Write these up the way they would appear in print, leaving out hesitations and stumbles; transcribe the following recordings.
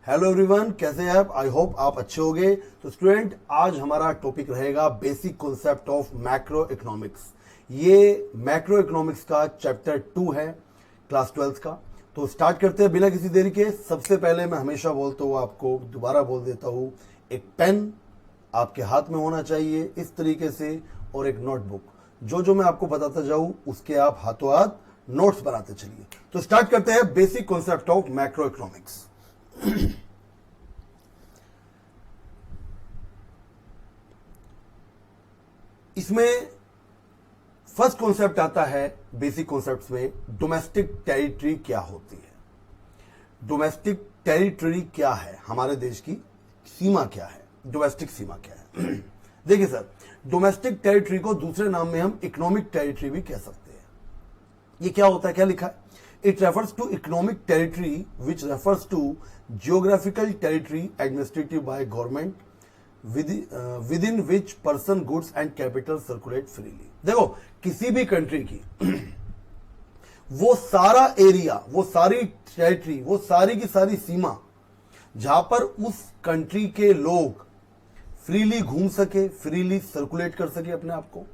Hello everyone, कैसे हैं आप? आई होप आप अच्छे होंगे। तो स्टूडेंट, आज हमारा टॉपिक रहेगा basic concept of macro economics. ये मैक्रो इकोनॉमिक्स का चैप्टर 2 है क्लास 12 का। तो स्टार्ट करते हैं बिना किसी देरी के। सबसे पहले मैं हमेशा बोलता हूँ, आपको दोबारा बोल देता हूँ, एक पेन आपके हाथ में होना चाहिए इस तरीके से, और एक नोटबुक। जो मैं आपको बताता जाऊं उसके आप हाथों हाथ नोट्स बनाते चलिए। तो स्टार्ट करते हैं basic concept of macro economics. इसमें फर्स्ट कॉन्सेप्ट आता है बेसिक कॉन्सेप्ट्स में, डोमेस्टिक टेरिटरी क्या होती है। डोमेस्टिक टेरिटरी क्या है, हमारे देश की सीमा क्या है, डोमेस्टिक सीमा क्या है। देखिए सर, डोमेस्टिक टेरिटरी को दूसरे नाम में हम इकोनॉमिक टेरिटरी भी कह सकते हैं। ये क्या होता है, क्या लिखा है? It refers to economic territory which refers to geographical territory administrative by government within which person goods and capital circulate freely। देखो, किसी भी कंट्री की वो सारा एरिया, वो सारी टेरिटरी, वो सारी की सारी सीमा जहां पर उस कंट्री के लोग फ्रीली घूम सके, फ्रीली सर्कुलेट कर सके अपने आप को,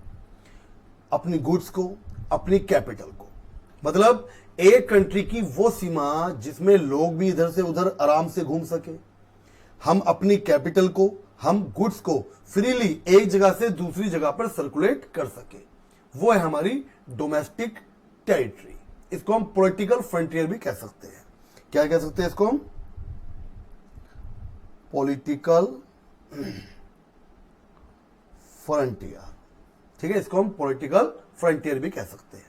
अपनी गुड्स को, अपनी कैपिटल को। मतलब एक कंट्री की वो सीमा जिसमें लोग भी इधर से उधर आराम से घूम सके, हम अपनी कैपिटल को, हम गुड्स को फ्रीली एक जगह से दूसरी जगह पर सर्कुलेट कर सके, वो है हमारी डोमेस्टिक टेरिटरी। इसको हम पॉलिटिकल फ्रंटियर भी कह सकते हैं। क्या कह सकते हैं इसको हम? Political frontier. ठीक है, इसको हम पॉलिटिकल फ्रंटियर भी कह सकते हैं।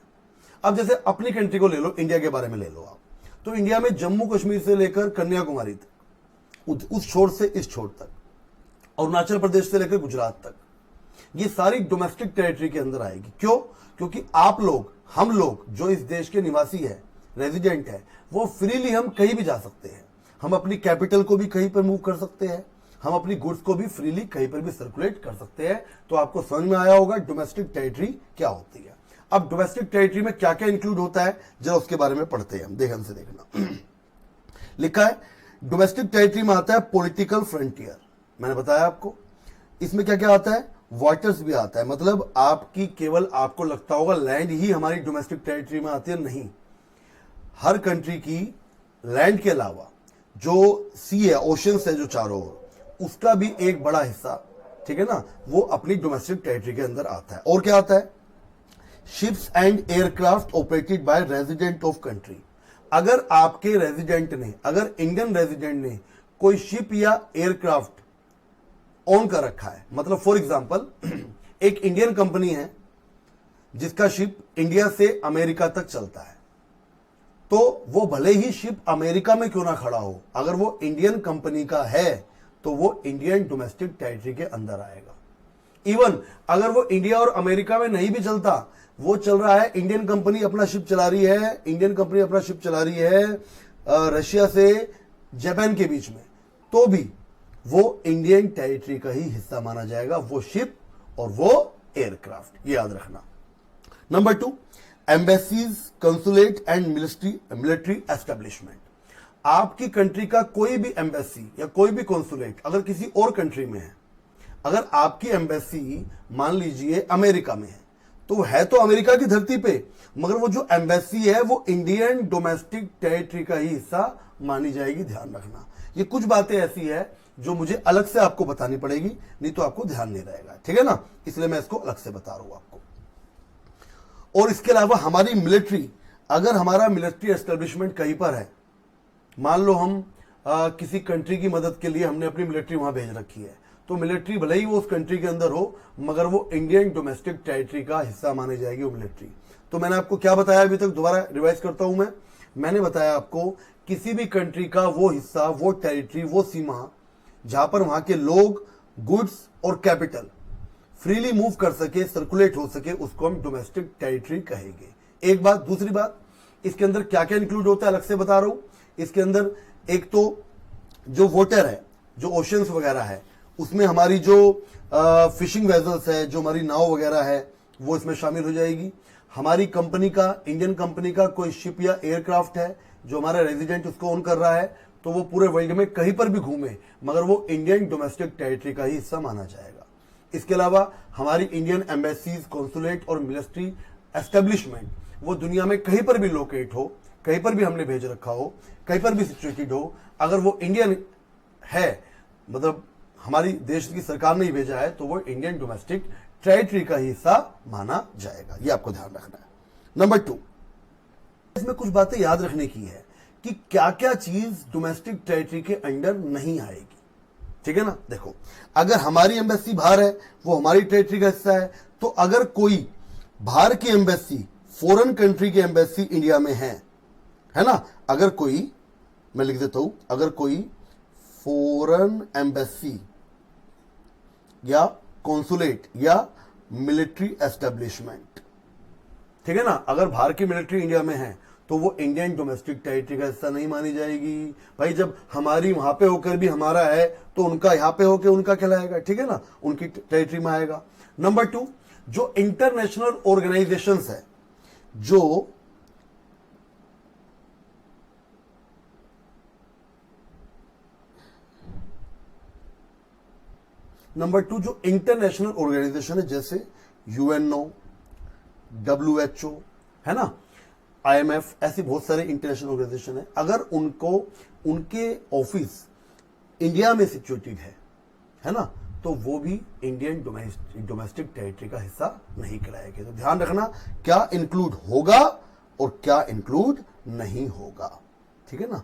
अब जैसे अपनी कंट्री को ले लो, इंडिया के बारे में ले लो आप, तो इंडिया में जम्मू कश्मीर से लेकर कन्याकुमारी तक, उस छोर से इस छोर तक, अरुणाचल प्रदेश से लेकर गुजरात तक, ये सारी डोमेस्टिक टेरिटरी के अंदर आएगी। क्यों? क्योंकि आप लोग, हम लोग जो इस देश के निवासी है, रेजिडेंट है, वो फ्रीली हम कहीं भी जा सकते हैं। हम अपनी कैपिटल को भी कहीं पर मूव कर सकते हैं, हम अपनी गुड्स को भी फ्रीली कहीं पर भी सर्कुलेट कर सकते हैं। तो आपको समझ में आया होगा डोमेस्टिक टेरिटरी क्या होती है। अब डोमेस्टिक टेरिटरी में क्या क्या इंक्लूड होता है, जरा उसके बारे में पढ़ते हैं हम, ध्यान से देखना। लिखा है डोमेस्टिक टेरिटरी में आता है पॉलिटिकल फ्रंटियर, मैंने बताया आपको। इसमें क्या क्या आता है? वाटर्स भी आता है। मतलब आपकी केवल, आपको लगता होगा लैंड ही हमारी डोमेस्टिक टेरिटरी में आती है, नहीं। हर कंट्री की लैंड के अलावा जो सी है, ओशंस है जो चारों ओर, उसका भी एक बड़ा हिस्सा, ठीक है ना, वो अपनी डोमेस्टिक टेरिटरी के अंदर आता है। और क्या आता है? Ships and aircraft operated by resident of country. अगर आपके रेजिडेंट ने, अगर इंडियन रेजिडेंट ने कोई शिप या एयरक्राफ्ट ऑन कर रखा है, मतलब फॉर एग्जांपल एक इंडियन कंपनी है जिसका शिप इंडिया से अमेरिका तक चलता है, तो वो भले ही शिप अमेरिका में क्यों ना खड़ा हो, अगर वो इंडियन कंपनी का है तो वो इंडियन डोमेस्टिक टेरिटरी के अंदर आएगा। इवन अगर वो इंडिया और अमेरिका में नहीं भी चलता, वो चल रहा है, इंडियन कंपनी अपना शिप चला रही है, इंडियन कंपनी अपना शिप चला रही है रशिया से जापान के बीच में, तो भी वो इंडियन टेरिटरी का ही हिस्सा माना जाएगा, वो शिप और वो एयरक्राफ्ट। ये याद रखना। Number 2, embassies, consulate and military establishment. आपकी कंट्री का कोई भी एम्बेसी या कोई भी कंसुलेट अगर किसी और कंट्री में है, अगर आपकी एम्बेसी मान लीजिए अमेरिका में है, तो है तो अमेरिका की धरती पे, मगर वो जो एम्बेसी है वो इंडियन डोमेस्टिक टेरिटरी का ही हिस्सा मानी जाएगी। ध्यान रखना, ये कुछ बातें ऐसी है जो मुझे अलग से आपको बतानी पड़ेगी, नहीं तो आपको ध्यान नहीं रहेगा, ठीक है ना, इसलिए मैं इसको अलग से बता रहा हूं आपको। और इसके अलावा हमारी मिलिट्री, अगर हमारा मिलिट्री एस्टेब्लिशमेंट कहीं पर है, मान लो हम किसी कंट्री की मदद के लिए हमने अपनी मिलिट्री वहां भेज रखी है, तो मिलिट्री भले ही वो उस कंट्री के अंदर हो, मगर वो इंडियन डोमेस्टिक टेरिटरी का हिस्सा मानी जाएगी वो मिलिट्री। तो मैंने आपको क्या बताया अभी तक, दोबारा रिवाइज करता हूं मैंने बताया आपको, किसी भी कंट्री का वो हिस्सा, वो टेरिटरी, वो सीमा जहां पर वहां के लोग, गुड्स और कैपिटल फ्रीली मूव कर सके, सर्कुलेट हो सके, उसको हम डोमेस्टिक टेरिटरी कहेंगे। एक बात। दूसरी बात, इसके अंदर क्या क्या इंक्लूड होता है अलग से बता रहा हूं। इसके अंदर एक तो जो वाटर है, जो ओशंस वगैरह है, उसमें हमारी जो फिशिंग वेजल्स है, जो हमारी नाव वगैरह है, वो इसमें शामिल हो जाएगी। हमारी कंपनी का, इंडियन कंपनी का कोई शिप या एयरक्राफ्ट है जो हमारा रेजिडेंट उसको ओन कर रहा है, तो वो पूरे वर्ल्ड में कहीं पर भी घूमे मगर वो इंडियन डोमेस्टिक टेरिटरी का ही हिस्सा माना जाएगा। इसके अलावा हमारी इंडियन एम्बेसीज, कॉन्सुलेट और मिलिट्री एस्टेब्लिशमेंट वो दुनिया में कहीं पर भी लोकेट हो, कहीं पर भी हमने भेज रखा हो, कहीं पर भी सिचुएटेड हो, अगर वो इंडियन है, मतलब हमारी देश की सरकार ने ही भेजा है, तो वो इंडियन डोमेस्टिक टेरिटरी का हिस्सा माना जाएगा। ये आपको ध्यान रखना है। नंबर 2, इसमें कुछ बातें याद रखने की है कि क्या क्या चीज डोमेस्टिक टेरिटरी के अंडर नहीं आएगी। ठीक है ना। देखो, अगर हमारी एम्बेसी बाहर है, वो हमारी टेरिटरी का हिस्सा है, तो अगर कोई बाहर की एम्बेसी, फॉरेन कंट्री की एम्बेसी इंडिया में है ना, अगर कोई, मैं लिख देता हूं, अगर कोई फॉरेन एम्बेसी या कॉन्सुलेट या मिलिट्री एस्टेब्लिशमेंट, ठीक है ना, अगर बाहर की मिलिट्री इंडिया में है तो वो इंडियन डोमेस्टिक टेरिटरी का हिस्सा नहीं मानी जाएगी। भाई जब हमारी वहां पे होकर भी हमारा है तो उनका यहां पे होकर उनका कहलाएगा। ठीक है ना, उनकी टेरिटरी में आएगा। नंबर 2, जो इंटरनेशनल ऑर्गेनाइजेशंस है, जो नंबर 2 जो इंटरनेशनल ऑर्गेनाइजेशन है, जैसे यूएनओ, WHO, है ना, IMF, ऐसी बहुत सारे इंटरनेशनल ऑर्गेनाइजेशन है, अगर उनको उनके ऑफिस इंडिया में सिचुएटेड है ना, तो वो भी इंडियन डोमेस्टिक टेरिटरी का हिस्सा नहीं कहलाएगा। तो ध्यान रखना क्या इंक्लूड होगा और क्या इंक्लूड नहीं होगा। ठीक है ना,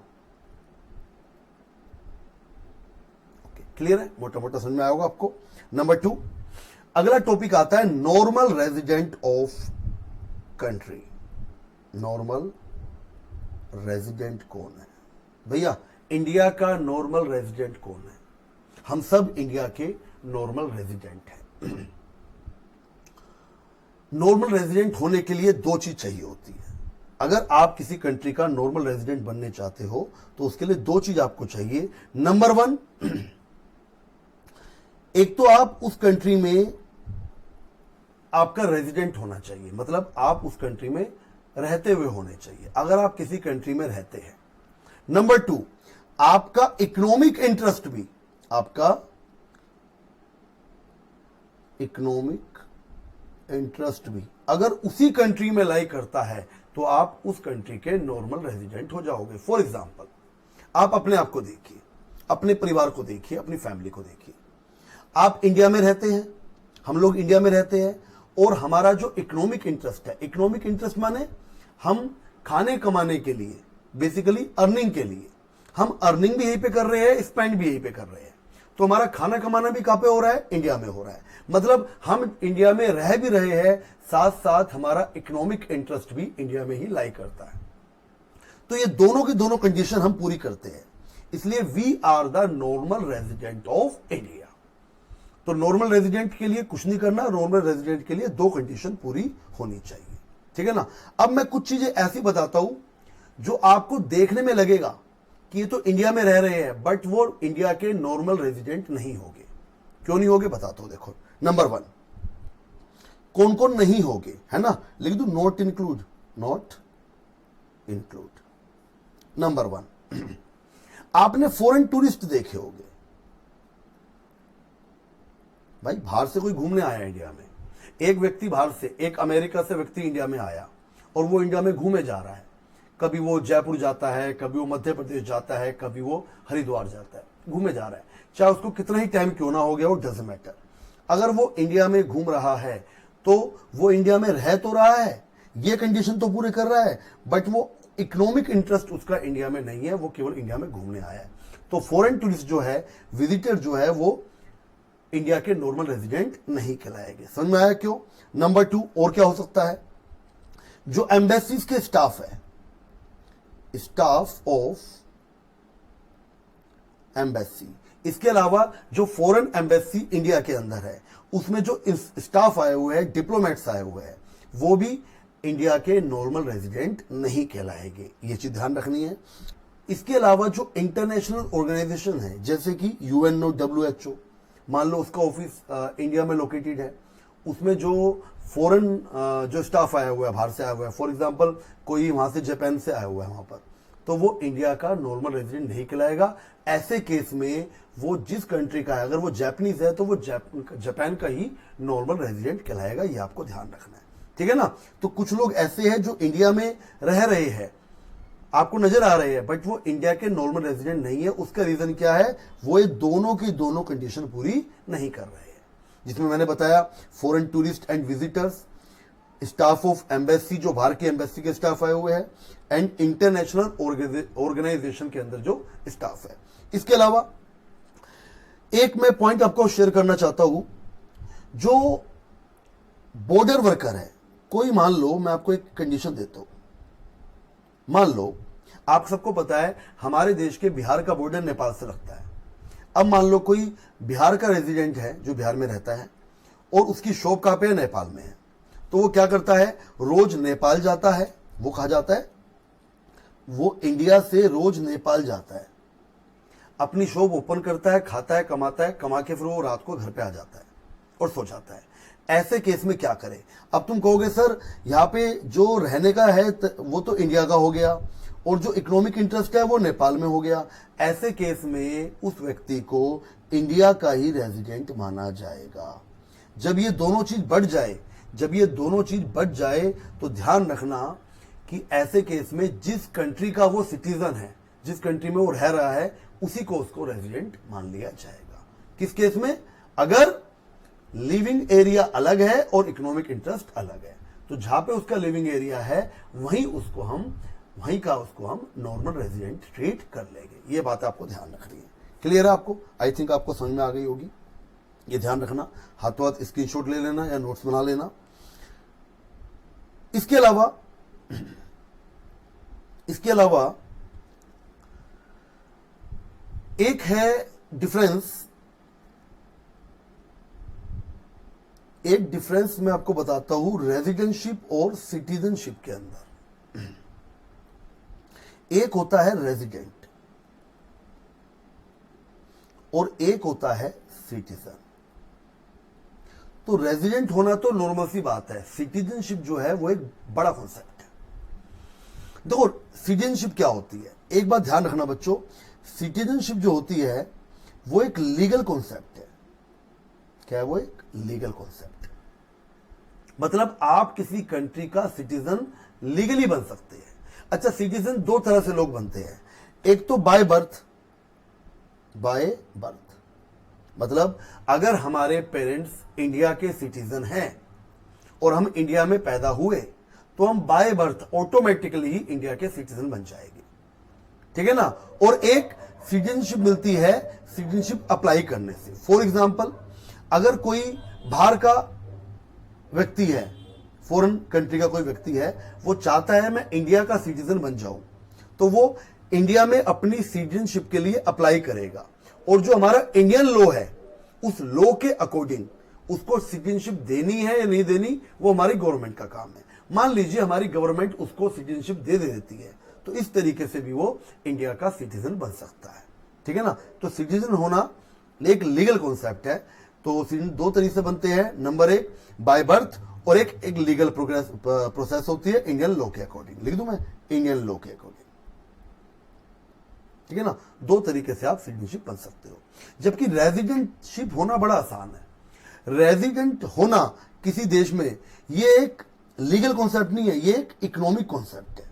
क्लियर है, मोटा मोटा समझ में आएगा आपको। नंबर 2, अगला टॉपिक आता है normal resident of country. Normal resident कौन है भैया? इंडिया का नॉर्मल रेजिडेंट कौन है? हम सब इंडिया के नॉर्मल रेजिडेंट हैं। नॉर्मल रेजिडेंट होने के लिए 2 चीज चाहिए होती है। अगर आप किसी कंट्री का नॉर्मल रेजिडेंट बनने चाहते हो तो उसके लिए 2 चीज आपको चाहिए। नंबर 1, एक तो आप उस कंट्री में आपका रेजिडेंट होना चाहिए, मतलब आप उस कंट्री में रहते हुए होने चाहिए, अगर आप किसी कंट्री में रहते हैं। नंबर 2, आपका इकोनॉमिक इंटरेस्ट भी, आपका इकोनॉमिक इंटरेस्ट भी अगर उसी कंट्री में लाई करता है तो आप उस कंट्री के नॉर्मल रेजिडेंट हो जाओगे। फॉर एग्जाम्पल, आप अपने आप को देखिए, अपने परिवार को देखिए, अपनी फैमिली को देखिए। आप इंडिया में रहते हैं, हम लोग इंडिया में रहते हैं, और हमारा जो इकोनॉमिक इंटरेस्ट है, इकोनॉमिक इंटरेस्ट माने हम खाने कमाने के लिए, बेसिकली अर्निंग के लिए, हम अर्निंग भी यहीं पे कर रहे हैं, स्पेंड भी यहीं पे कर रहे हैं, तो हमारा खाना कमाना भी कहां पे हो रहा है? इंडिया में हो रहा है। मतलब हम इंडिया में रह भी रहे हैं, साथ साथ हमारा इकोनॉमिक इंटरेस्ट भी इंडिया में ही लाई करता है। तो ये दोनों की दोनों कंडीशन हम पूरी करते हैं, इसलिए we are the normal resident of India. तो नॉर्मल रेजिडेंट के लिए कुछ नहीं करना, नॉर्मल रेजिडेंट के लिए 2 कंडीशन पूरी होनी चाहिए। ठीक है ना। अब मैं कुछ चीजें ऐसी बताता हूं जो आपको देखने में लगेगा कि ये तो इंडिया में रह रहे हैं, बट वो इंडिया के नॉर्मल रेजिडेंट नहीं होंगे। क्यों नहीं होंगे बताता हूं। देखो, नंबर 1, कौन कौन नहीं होंगे, है ना, लिख दो not include, not include. Number 1, आपने फॉरेन टूरिस्ट देखे होंगे। भाई बाहर से कोई घूमने आया इंडिया में, एक व्यक्ति बाहर से, एक अमेरिका से व्यक्ति इंडिया में आया और वो इंडिया में घूमे जा रहा है। कभी वो जयपुर जाता है, कभी वो मध्य प्रदेश जाता है, कभी वो हरिद्वार जाता है, घूमे जा रहा है, चाहे उसको कितना ही टाइम क्यों ना हो गया, वो डजंट मैटर। अगर वो इंडिया में घूम रहा है तो वो इंडिया में रह तो रहा है, ये कंडीशन तो पूरे कर रहा है, बट वो इकोनॉमिक इंटरेस्ट उसका इंडिया में नहीं है, वो केवल इंडिया में घूमने आया है। तो फॉरेन टूरिस्ट जो है, विजिटर जो है, वो इंडिया के नॉर्मल रेजिडेंट नहीं कहलाएंगे। समझ में आया क्यों? नंबर 2, और क्या हो सकता है? जो एम्बेसीज के स्टाफ है, स्टाफ ऑफ एम्बेसी, इसके अलावा जो फॉरेन एम्बेसी इंडिया के अंदर है उसमें जो स्टाफ आए हुए हैं, डिप्लोमेट्स आए हुए हैं, वो भी इंडिया के नॉर्मल रेजिडेंट नहीं कहलाएंगे। ये चीज ध्यान रखनी है। इसके अलावा जो इंटरनेशनल ऑर्गेनाइजेशन है, जैसे कि यूएनओ, WHO, मान लो उसका ऑफिस इंडिया में लोकेटेड है, उसमें जो फॉरेन जो स्टाफ आया हुआ है, बाहर से आया हुआ है, फॉर एग्जांपल कोई वहां से जापान से आया हुआ है वहां पर, तो वो इंडिया का नॉर्मल रेजिडेंट नहीं कहलाएगा। ऐसे केस में वो जिस कंट्री का है, अगर वो जापानीज है तो वो जापान का ही नॉर्मल रेजिडेंट कहलाएगा। ये आपको ध्यान रखना है, ठीक है ना। तो कुछ लोग ऐसे हैं जो इंडिया में रह रहे हैं, आपको नजर आ रहे हैं, बट वो इंडिया के नॉर्मल रेजिडेंट नहीं है। उसका रीजन क्या है? वो ये दोनों की दोनों कंडीशन पूरी नहीं कर रहे हैं, जिसमें मैंने बताया foreign tourist and visitors, staff of embassy, जो बाहर की एम्बेसी के स्टाफ आए हुए हैं, एंड इंटरनेशनल ऑर्गेनाइजेशन के अंदर जो स्टाफ है। इसके अलावा एक मैं पॉइंट आपको शेयर करना चाहता हूं, जो बॉर्डर वर्कर है, कोई मान लो, मैं आपको एक कंडीशन देता हूं, मान लो आप सबको पता है हमारे देश के बिहार का बॉर्डर नेपाल से लगता है। अब मान लो कोई बिहार का रेजिडेंट है जो बिहार में रहता है और उसकी शॉप कहां पे है? नेपाल में है। तो वो क्या करता है? रोज नेपाल जाता है। वो कहा जाता है, वो इंडिया से रोज नेपाल जाता है, अपनी शॉप ओपन करता है, खाता है, कमाता है, कमा के फिर वो रात को घर पे आ जाता है और सो जाता है। ऐसे केस में क्या करें? अब तुम कहोगे सर यहाँ पे जो रहने का है वो तो इंडिया का हो गया और जो इकोनॉमिक इंटरेस्ट है वो नेपाल में हो गया। ऐसे केस में उस व्यक्ति को इंडिया का ही रेजिडेंट माना जाएगा। जब ये दोनों चीज बढ़ जाए तो ध्यान रखना कि ऐसे केस में जिस कंट्री का वो सिटीजन है, जिस कंट्री में वो रह रहा है, उसी को उसको रेजिडेंट मान लिया जाएगा। किस केस में? अगर लिविंग एरिया अलग है और इकोनॉमिक इंटरेस्ट अलग है, तो जहां पे उसका लिविंग एरिया है वहीं का उसको हम नॉर्मल रेजिडेंट ट्रीट कर लेंगे। ये बात आपको ध्यान रखनी है। क्लियर है आपको? आई थिंक आपको समझ में आ गई होगी। ये ध्यान रखना, हाथों हाथ स्क्रीनशॉट ले लेना या नोट्स बना लेना। इसके अलावा एक है डिफरेंस मैं आपको बताता हूं रेजिडेंटशिप और सिटीजनशिप के अंदर। एक होता है रेजिडेंट और एक होता है सिटीजन। तो रेजिडेंट होना तो नॉर्मल सी बात है, सिटीजनशिप जो है वो एक बड़ा कॉन्सेप्ट है। देखो सिटीजनशिप क्या होती है, एक बात ध्यान रखना बच्चों, सिटीजनशिप जो होती है वो एक लीगल कॉन्सेप्ट है। क्या है वो? एक लीगल कॉन्सेप्ट। मतलब आप किसी कंट्री का सिटीजन लीगली बन सकते हैं। अच्छा, सिटीजन दो तरह से लोग बनते हैं, एक तो बाय बर्थ, मतलब अगर हमारे पेरेंट्स इंडिया के सिटीजन हैं और हम इंडिया में पैदा हुए तो हम by birth automatically he India के सिटीजन बन जाएंगे, ठीक है ना। और एक सिटीजनशिप मिलती है सिटीजनशिप अप्लाई करने से। फॉर एग्जांपल, अगर कोई बाहर का व्यक्ति है, फॉरेन कंट्री का कोई व्यक्ति है, वो चाहता है मैं इंडिया का सिटीजन बन जाऊं, तो वो इंडिया में अपनी सिटीजनशिप के लिए अप्लाई करेगा और जो हमारा इंडियन लॉ है उस लॉ के अकॉर्डिंग उसको सिटीजनशिप देनी है या नहीं देनी वो हमारी गवर्नमेंट का काम है। मान लीजिए हमारी गवर्नमेंट उसको सिटीजनशिप दे देती है, तो इस तरीके से भी वो इंडिया का सिटीजन बन सकता है, ठीक है ना। तो सिटीजन होना एक लीगल कॉन्सेप्ट है। तो सिटीजन दो तरीके से बनते हैं, नंबर एक बाय बर्थ और एक लीगल प्रोसेस होती है इंडियन लॉ के अकॉर्डिंग। लिख दूं मैं? इंडियन लॉ के अकॉर्डिंग, ठीक है ना। दो तरीके से आप सिटीजनशिप बन सकते हो। जबकि रेजिडेंटशिप होना बड़ा आसान है। रेजिडेंट होना किसी देश में ये एक लीगल कॉन्सेप्ट नहीं है, ये एक इकोनॉमिक कॉन्सेप्ट है।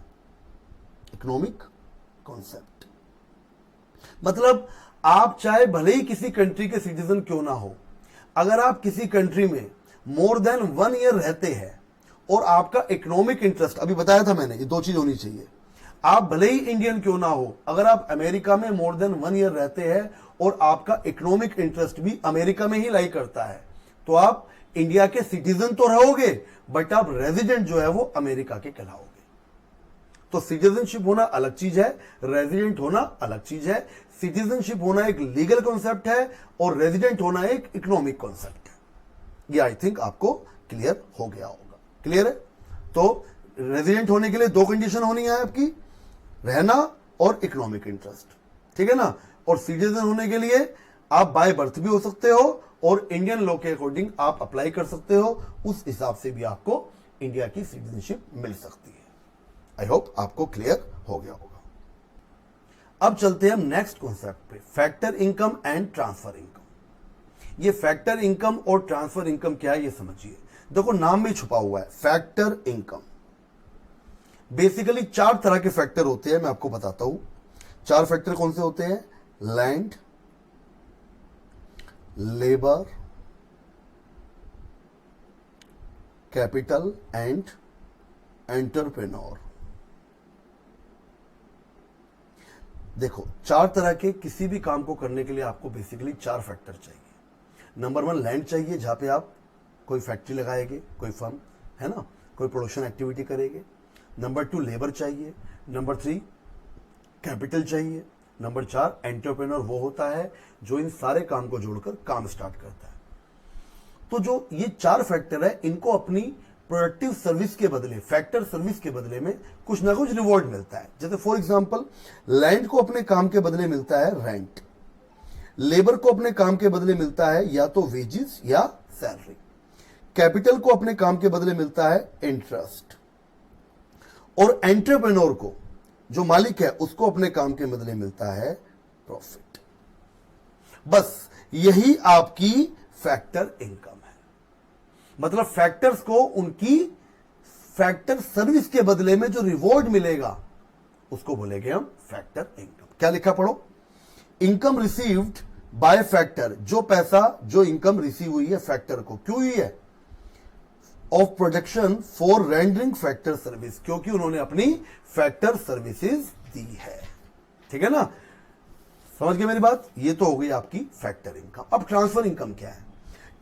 इकोनॉमिक कॉन्सेप्ट मतलब आप चाहे भले ही किसी कंट्री के सिटीजन क्यों ना हो, अगर आप किसी कंट्री में मोर देन 1 ईयर रहते हैं और आपका इकोनॉमिक इंटरेस्ट, अभी बताया था मैंने, ये दो चीज होनी चाहिए। आप भले ही इंडियन क्यों ना हो, अगर आप अमेरिका में मोर देन 1 ईयर रहते हैं और आपका इकोनॉमिक इंटरेस्ट भी अमेरिका में ही लाई करता है, तो आप इंडिया के सिटीजन तो रहोगे बट आप रेजिडेंट जो है वो अमेरिका के कहलाओगे। तो सिटीजनशिप होना अलग चीज है, रेजिडेंट होना अलग चीज है। सिटीजनशिप होना एक लीगल कॉन्सेप्ट है और रेजिडेंट होना एक इकोनॉमिक कॉन्सेप्ट है। ये आई थिंक आपको क्लियर हो गया होगा। क्लियर है? तो रेजिडेंट होने के लिए दो कंडीशन होनी है आपकी, रहना और इकोनॉमिक इंटरेस्ट, ठीक है ना। और सिटीजन होने के लिए आप बाय बर्थ भी हो सकते हो और इंडियन लॉ के अकॉर्डिंग आप अप्लाई कर सकते हो, उस हिसाब से भी आपको इंडिया की सिटीजनशिप मिल सकती है। आई होप आपको क्लियर हो गया होगा। अब चलते हैं हम नेक्स्ट कॉन्सेप्ट पे, factor income and transfer income. ये फैक्टर इनकम और ट्रांसफर इनकम क्या है ये समझिए। देखो नाम में छुपा हुआ है फैक्टर इनकम। बेसिकली 4 तरह के फैक्टर होते हैं, मैं आपको बताता हूं। 4 फैक्टर कौन से होते हैं? Land, labour, capital and entrepreneur. देखो 4 तरह के किसी भी काम को करने के लिए आपको बेसिकली 4 फैक्टर चाहिए। नंबर 1 लैंड चाहिए, जहां पे आप कोई फैक्ट्री लगाएंगे, कोई फर्म है ना, कोई प्रोडक्शन एक्टिविटी करेंगे। नंबर 2 लेबर चाहिए। नंबर 3 कैपिटल चाहिए। नंबर 4 एंटरप्रेन्योर वो होता है जो इन सारे काम को जोड़कर काम स्टार्ट करता है। तो जो ये 4 फैक्टर है, इनको अपनी प्रोडक्टिव सर्विस के बदले, फैक्टर सर्विस के बदले में कुछ ना कुछ रिवॉर्ड मिलता है। जैसे फॉर एग्जांपल लैंड को अपने काम के बदले मिलता है रेंट, लेबर को अपने काम के बदले मिलता है या तो वेजेस या सैलरी, कैपिटल को अपने काम के बदले मिलता है इंटरेस्ट, और एंटरप्रेन्योर को, जो मालिक है, उसको अपने काम के बदले मिलता है प्रॉफिट। बस यही आपकी फैक्टर इनकम है। मतलब फैक्टर्स को उनकी फैक्टर सर्विस के बदले में जो रिवॉर्ड मिलेगा उसको बोलेंगे हम फैक्टर इनकम। क्या लिखा पढ़ो? इनकम रिसीव्ड बाय फैक्टर, जो पैसा, जो इनकम रिसीव हुई है फैक्टर को, क्यों हुई है? Of production for rendering factor service, क्योंकि उन्होंने अपनी फैक्टर सर्विसेज दी है। ठीक है ना, समझ गए मेरी बात? ये तो हो गई आपकी फैक्टर इनकम। अब ट्रांसफर इनकम क्या है?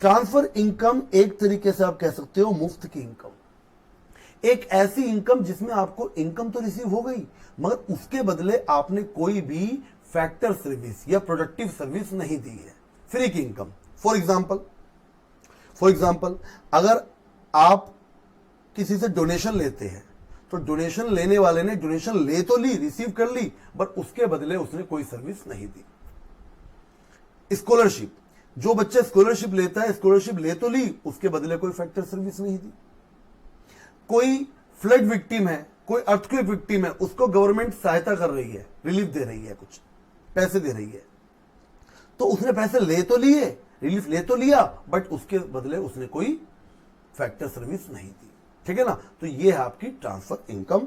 ट्रांसफर इनकम एक तरीके से आप कह सकते हो मुफ्त की इनकम। एक ऐसी इनकम जिसमें आपको इनकम तो रिसीव हो गई, मगर उसके बदले आपने कोई भी फैक्टर सर्विस या प्रोडक्टिव सर्विस नहीं दी है। फ्री की इनकम। फॉर एग्जाम्पल अगर आप किसी से डोनेशन लेते हैं, तो डोनेशन लेने वाले ने डोनेशन ले तो ली, रिसीव कर ली, बट उसके बदले उसने कोई सर्विस नहीं दी। स्कॉलरशिप, जो बच्चा स्कॉलरशिप लेता है, स्कॉलरशिप ले तो ली, उसके बदले कोई फैक्टर सर्विस नहीं दी। कोई फ्लड विक्टिम है, कोई अर्थक्वेक विक्टिम है, उसको गवर्नमेंट सहायता कर रही है, रिलीफ दे रही है, कुछ पैसे दे रही है, तो उसने पैसे ले तो लिए, रिलीफ ले तो लिया, बट उसके बदले उसने कोई फैक्टर सर्विस नहीं दी। ठीक है ना, तो ये है आपकी transfer income.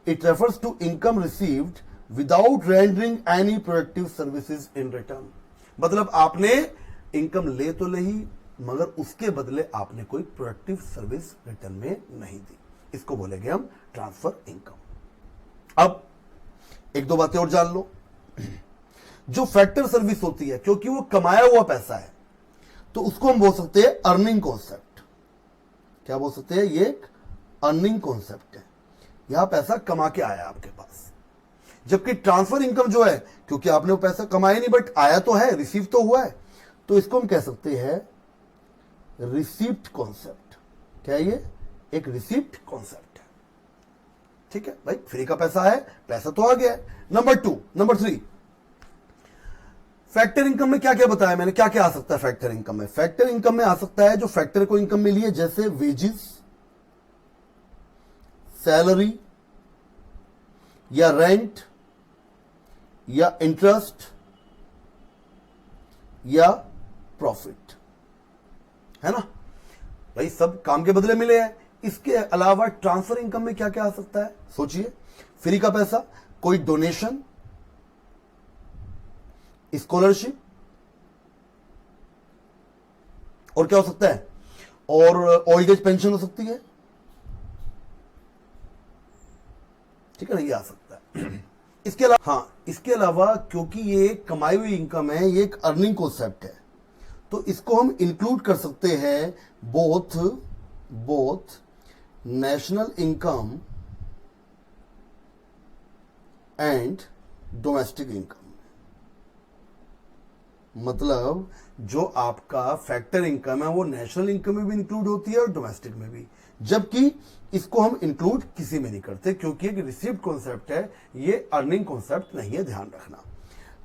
It refers to income received without rendering any productive services in return. मतलब आपने इनकम ले तो ली, मगर उसके बदले आपने कोई प्रोडक्टिव सर्विस रिटर्न में नहीं दी। इसको बोलेंगे हम ट्रांसफर इनकम। अब 1-2 बातें और जान लो। जो फैक्टर सर्विस होती है, क्योंकि वो कमाया हुआ पैसा है, तो उसको हम बोल सकते हैं अर्निंग कॉन्सेप्ट। क्या बोल सकते हैं? ये एक अर्निंग कॉन्सेप्ट है। यहां पैसा कमा के आया आपके पास। जबकि ट्रांसफर इनकम जो है, क्योंकि आपने वो पैसा कमाया नहीं, बट आया तो है, रिसीव तो हुआ है, तो इसको हम कह सकते हैं रिसीप्ट कॉन्सेप्ट। क्या ये? एक रिसीप्ट कॉन्सेप्ट है। ठीक है भाई, फ्री का पैसा है, पैसा तो आ गया है। नंबर 3 फैक्टर इनकम में क्या क्या बताया मैंने? क्या क्या आ सकता है फैक्टर इनकम में? फैक्टर इनकम में आ सकता है जो फैक्टर को इनकम मिली है, जैसे वेजेस, सैलरी, या रेंट, या इंटरेस्ट, या प्रॉफिट, है ना भाई, सब काम के बदले मिले हैं। इसके अलावा ट्रांसफर इनकम में क्या क्या आ सकता है? सोचिए, फ्री का पैसा, कोई डोनेशन, स्कॉलरशिप, और क्या हो सकता है? और ओल्ड एज पेंशन हो सकती है। ठीक है ना, ये आ सकता है। इसके अलावा क्योंकि ये कमाई हुई इनकम है, ये एक अर्निंग कॉन्सेप्ट है, तो इसको हम इंक्लूड कर सकते हैं both national income and domestic income. मतलब जो आपका फैक्टर इनकम है वो नेशनल इनकम में भी इंक्लूड होती है और डोमेस्टिक में भी, जबकि इसको हम इंक्लूड किसी में नहीं करते, क्योंकि एक रिसीव्ड कॉन्सेप्ट है, ये अर्निंग कॉन्सेप्ट नहीं है, ध्यान रखना।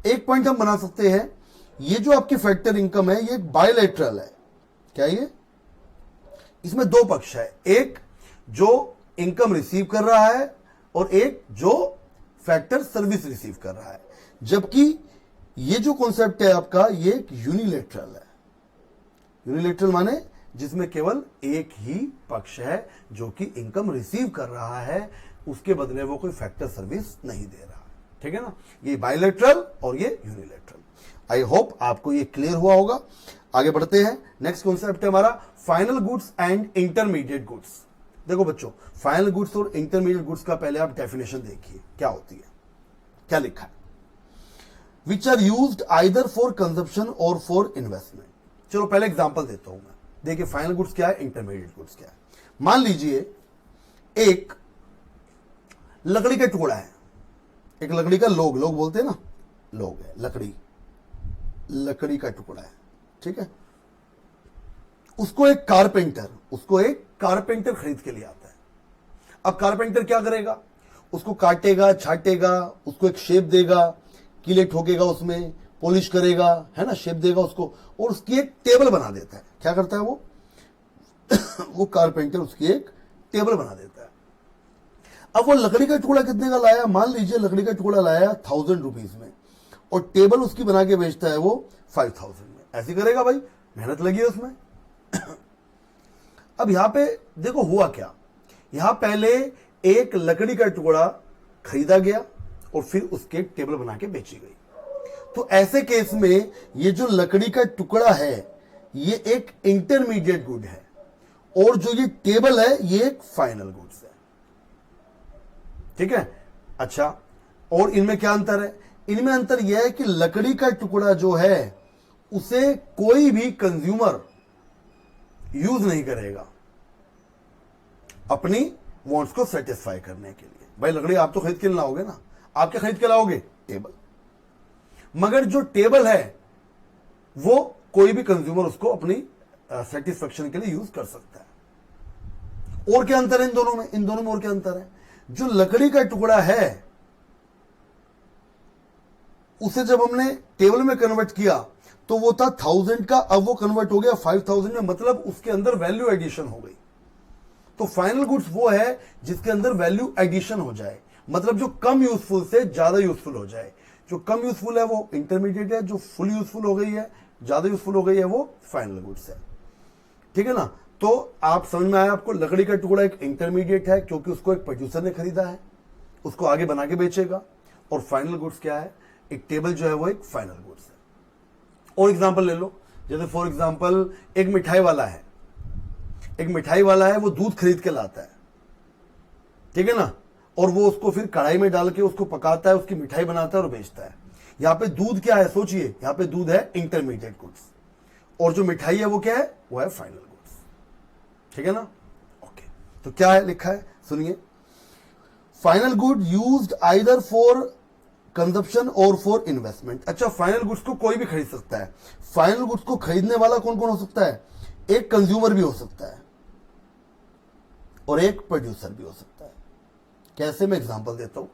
एक पॉइंट हम बना सकते हैं, ये जो आपकी फैक्टर इनकम है, ये बायलैटरल है। क्या ये? इसमें 2 पक्ष है, एक जो इनकम रिसीव कर रहा है और एक जो फैक्टर सर्विस रिसीव कर रहा है। जबकि ये जो कॉन्सेप्ट है आपका, ये एक यूनिलेटरल है। यूनिलेटरल माने जिसमें केवल एक ही पक्ष है जो कि इनकम रिसीव कर रहा है, उसके बदले वो कोई फैक्टर सर्विस नहीं दे रहा। ठीक है ना, ये बायलैटरल और ये यूनिलेटरल। आई होप आपको ये क्लियर हुआ होगा। आगे बढ़ते हैं। नेक्स्ट कॉन्सेप्ट है हमारा final goods and intermediate goods. देखो बच्चों, फाइनल गुड्स और इंटरमीडिएट गुड्स का पहले आप डेफिनेशन देखिए क्या होती है। क्या लिखा है, which are used either for consumption और फॉर इन्वेस्टमेंट। चलो पहले एग्जांपल देता हूं मैं। देखिए फाइनल गुड्स क्या है, इंटरमीडिएट गुड्स क्या है। मान लीजिए एक लकड़ी का टुकड़ा है, एक लकड़ी का लोग बोलते हैं ना, लोग है, लकड़ी का टुकड़ा है। ठीक है, उसको एक कारपेंटर खरीद के लिए आता है। अब कारपेंटर क्या करेगा, उसको काटेगा, छाटेगा, उसको एक शेप देगा, कीले ठोकेगा, उसमें पॉलिश करेगा, है ना, शेप देगा उसको, और उसकी एक टेबल बना देता है। क्या करता है वो वो कारपेंटर उसकी एक टेबल बना देता है। अब वो लकड़ी का टुकड़ा कितने का लाया, मान लीजिए लकड़ी का टुकड़ा लाया 1000 रुपीज में, और टेबल उसकी बना के बेचता है वो 5000 में। ऐसे करेगा भाई, मेहनत लगी है उसमें। अब यहां पे देखो हुआ क्या, यहां पहले एक लकड़ी का टुकड़ा खरीदा गया और फिर उसके टेबल बना के बेची गई। तो ऐसे केस में ये जो लकड़ी का टुकड़ा है ये एक इंटरमीडिएट गुड है, और जो ये टेबल है ये एक फाइनल गुड्स है। ठीक है, अच्छा, और इनमें क्या अंतर है, इनमें अंतर यह है कि लकड़ी का टुकड़ा जो है उसे कोई भी कंज्यूमर यूज नहीं करेगा अपनी वांट्स को सेटिस्फाई करने के लिए। भाई लकड़ी आप तो खरीद के लाओगे ना, आप क्या खरीद के लाओगे, टेबल। मगर जो टेबल है वो कोई भी कंज्यूमर उसको अपनी सेटिस्फेक्शन के लिए यूज कर सकता है। और क्या अंतर है इन दोनों में और क्या अंतर है, जो लकड़ी का टुकड़ा है उसे जब हमने टेबल में कन्वर्ट किया तो वो था 1000 का, अब वो कन्वर्ट हो गया 5000 में, मतलब उसके अंदर वैल्यू एडिशन हो गई। तो फाइनल गुड्स वो है जिसके अंदर वैल्यू एडिशन हो जाए, मतलब जो कम यूजफुल से ज्यादा यूजफुल हो जाए। जो कम यूजफुल है वो इंटरमीडिएट है, जो फुल यूजफुल हो गई है, ज्यादा यूजफुल हो गई है, वो फाइनल गुड्स है। ठीक है ना, तो आप समझ में आया आपको, लकड़ी का टुकड़ा एक इंटरमीडिएट है क्योंकि उसको एक प्रोड्यूसर ने खरीदा है, उसको आगे बना के बेचेगा। और फाइनल गुड्स क्या है, एक टेबल जो है वो एक फाइनल गुड्स है। और एग्जांपल ले लो, जैसे फॉर एग्जांपल एक मिठाई वाला है, वो दूध खरीद के लाता है। ठीक है ना, और वो उसको फिर कढ़ाई में डाल के उसको पकाता है, उसकी मिठाई बनाता है और बेचता है। यहां पे दूध क्या है, सोचिए, यहां पे दूध है इंटरमीडिएट गुड्स, और जो मिठाई है वो क्या है, वो है फाइनल गुड्स। ठीक है ना, ओके। तो क्या है लिखा है, सुनिए, final good used either for consumption और फॉर इन्वेस्टमेंट। अच्छा, फाइनल गुड्स को कोई भी खरीद सकता है। फाइनल गुड्स को खरीदने वाला कौन कौन हो सकता है, एक कंज्यूमर भी हो सकता है और एक प्रोड्यूसर भी हो सकता है। कैसे, मैं एग्जांपल देता हूं।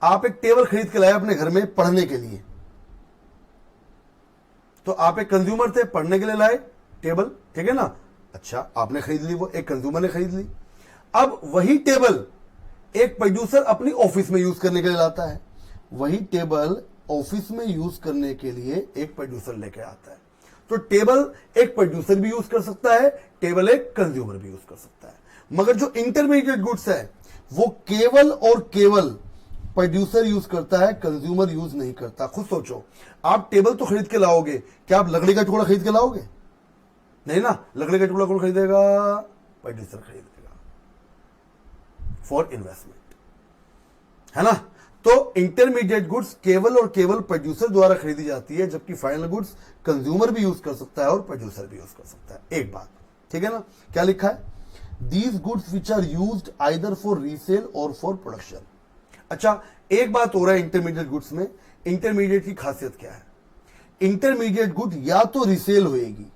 आप एक टेबल खरीद के लाए अपने घर में पढ़ने के लिए, तो आप एक कंज्यूमर थे, पढ़ने के लिए लाए टेबल। ठीक है ना, अच्छा, आपने खरीद ली, वो एक कंज्यूमर ने खरीद ली। अब वही टेबल एक प्रोड्यूसर अपनी ऑफिस में यूज करने के लिए लाता है, वही टेबल ऑफिस में यूज करने के लिए एक प्रोड्यूसर लेके आता है। तो टेबल एक प्रोड्यूसर भी यूज कर सकता है, टेबल एक कंज्यूमर भी यूज कर सकता है। मगर जो इंटरमीडिएट गुड्स है वो केवल और केवल प्रोड्यूसर यूज करता है, कंज्यूमर यूज नहीं करता। खुद सोचो, आप टेबल तो खरीद के लाओगे, क्या आप लकड़ी का टुकड़ा खरीद के लाओगे, नहीं ना। लकड़ी का टुकड़ा कौन खरीदेगा, प्रोड्यूसर खरीदेगा फॉर इन्वेस्टमेंट, है ना। तो इंटरमीडिएट गुड्स केवल और केवल प्रोड्यूसर द्वारा खरीदी जाती है, जबकि फाइनल गुड्स कंज्यूमर भी यूज कर सकता है और प्रोड्यूसर भी यूज कर सकता है। एक बात, ठीक है ना। क्या लिखा है, these goods which are used either for resale और फॉर प्रोडक्शन। अच्छा, एक बात हो रहा है इंटरमीडिएट गुड्स में, इंटरमीडिएट की खासियत क्या है, इंटरमीडिएट गुड या तो रिसेल होएगी,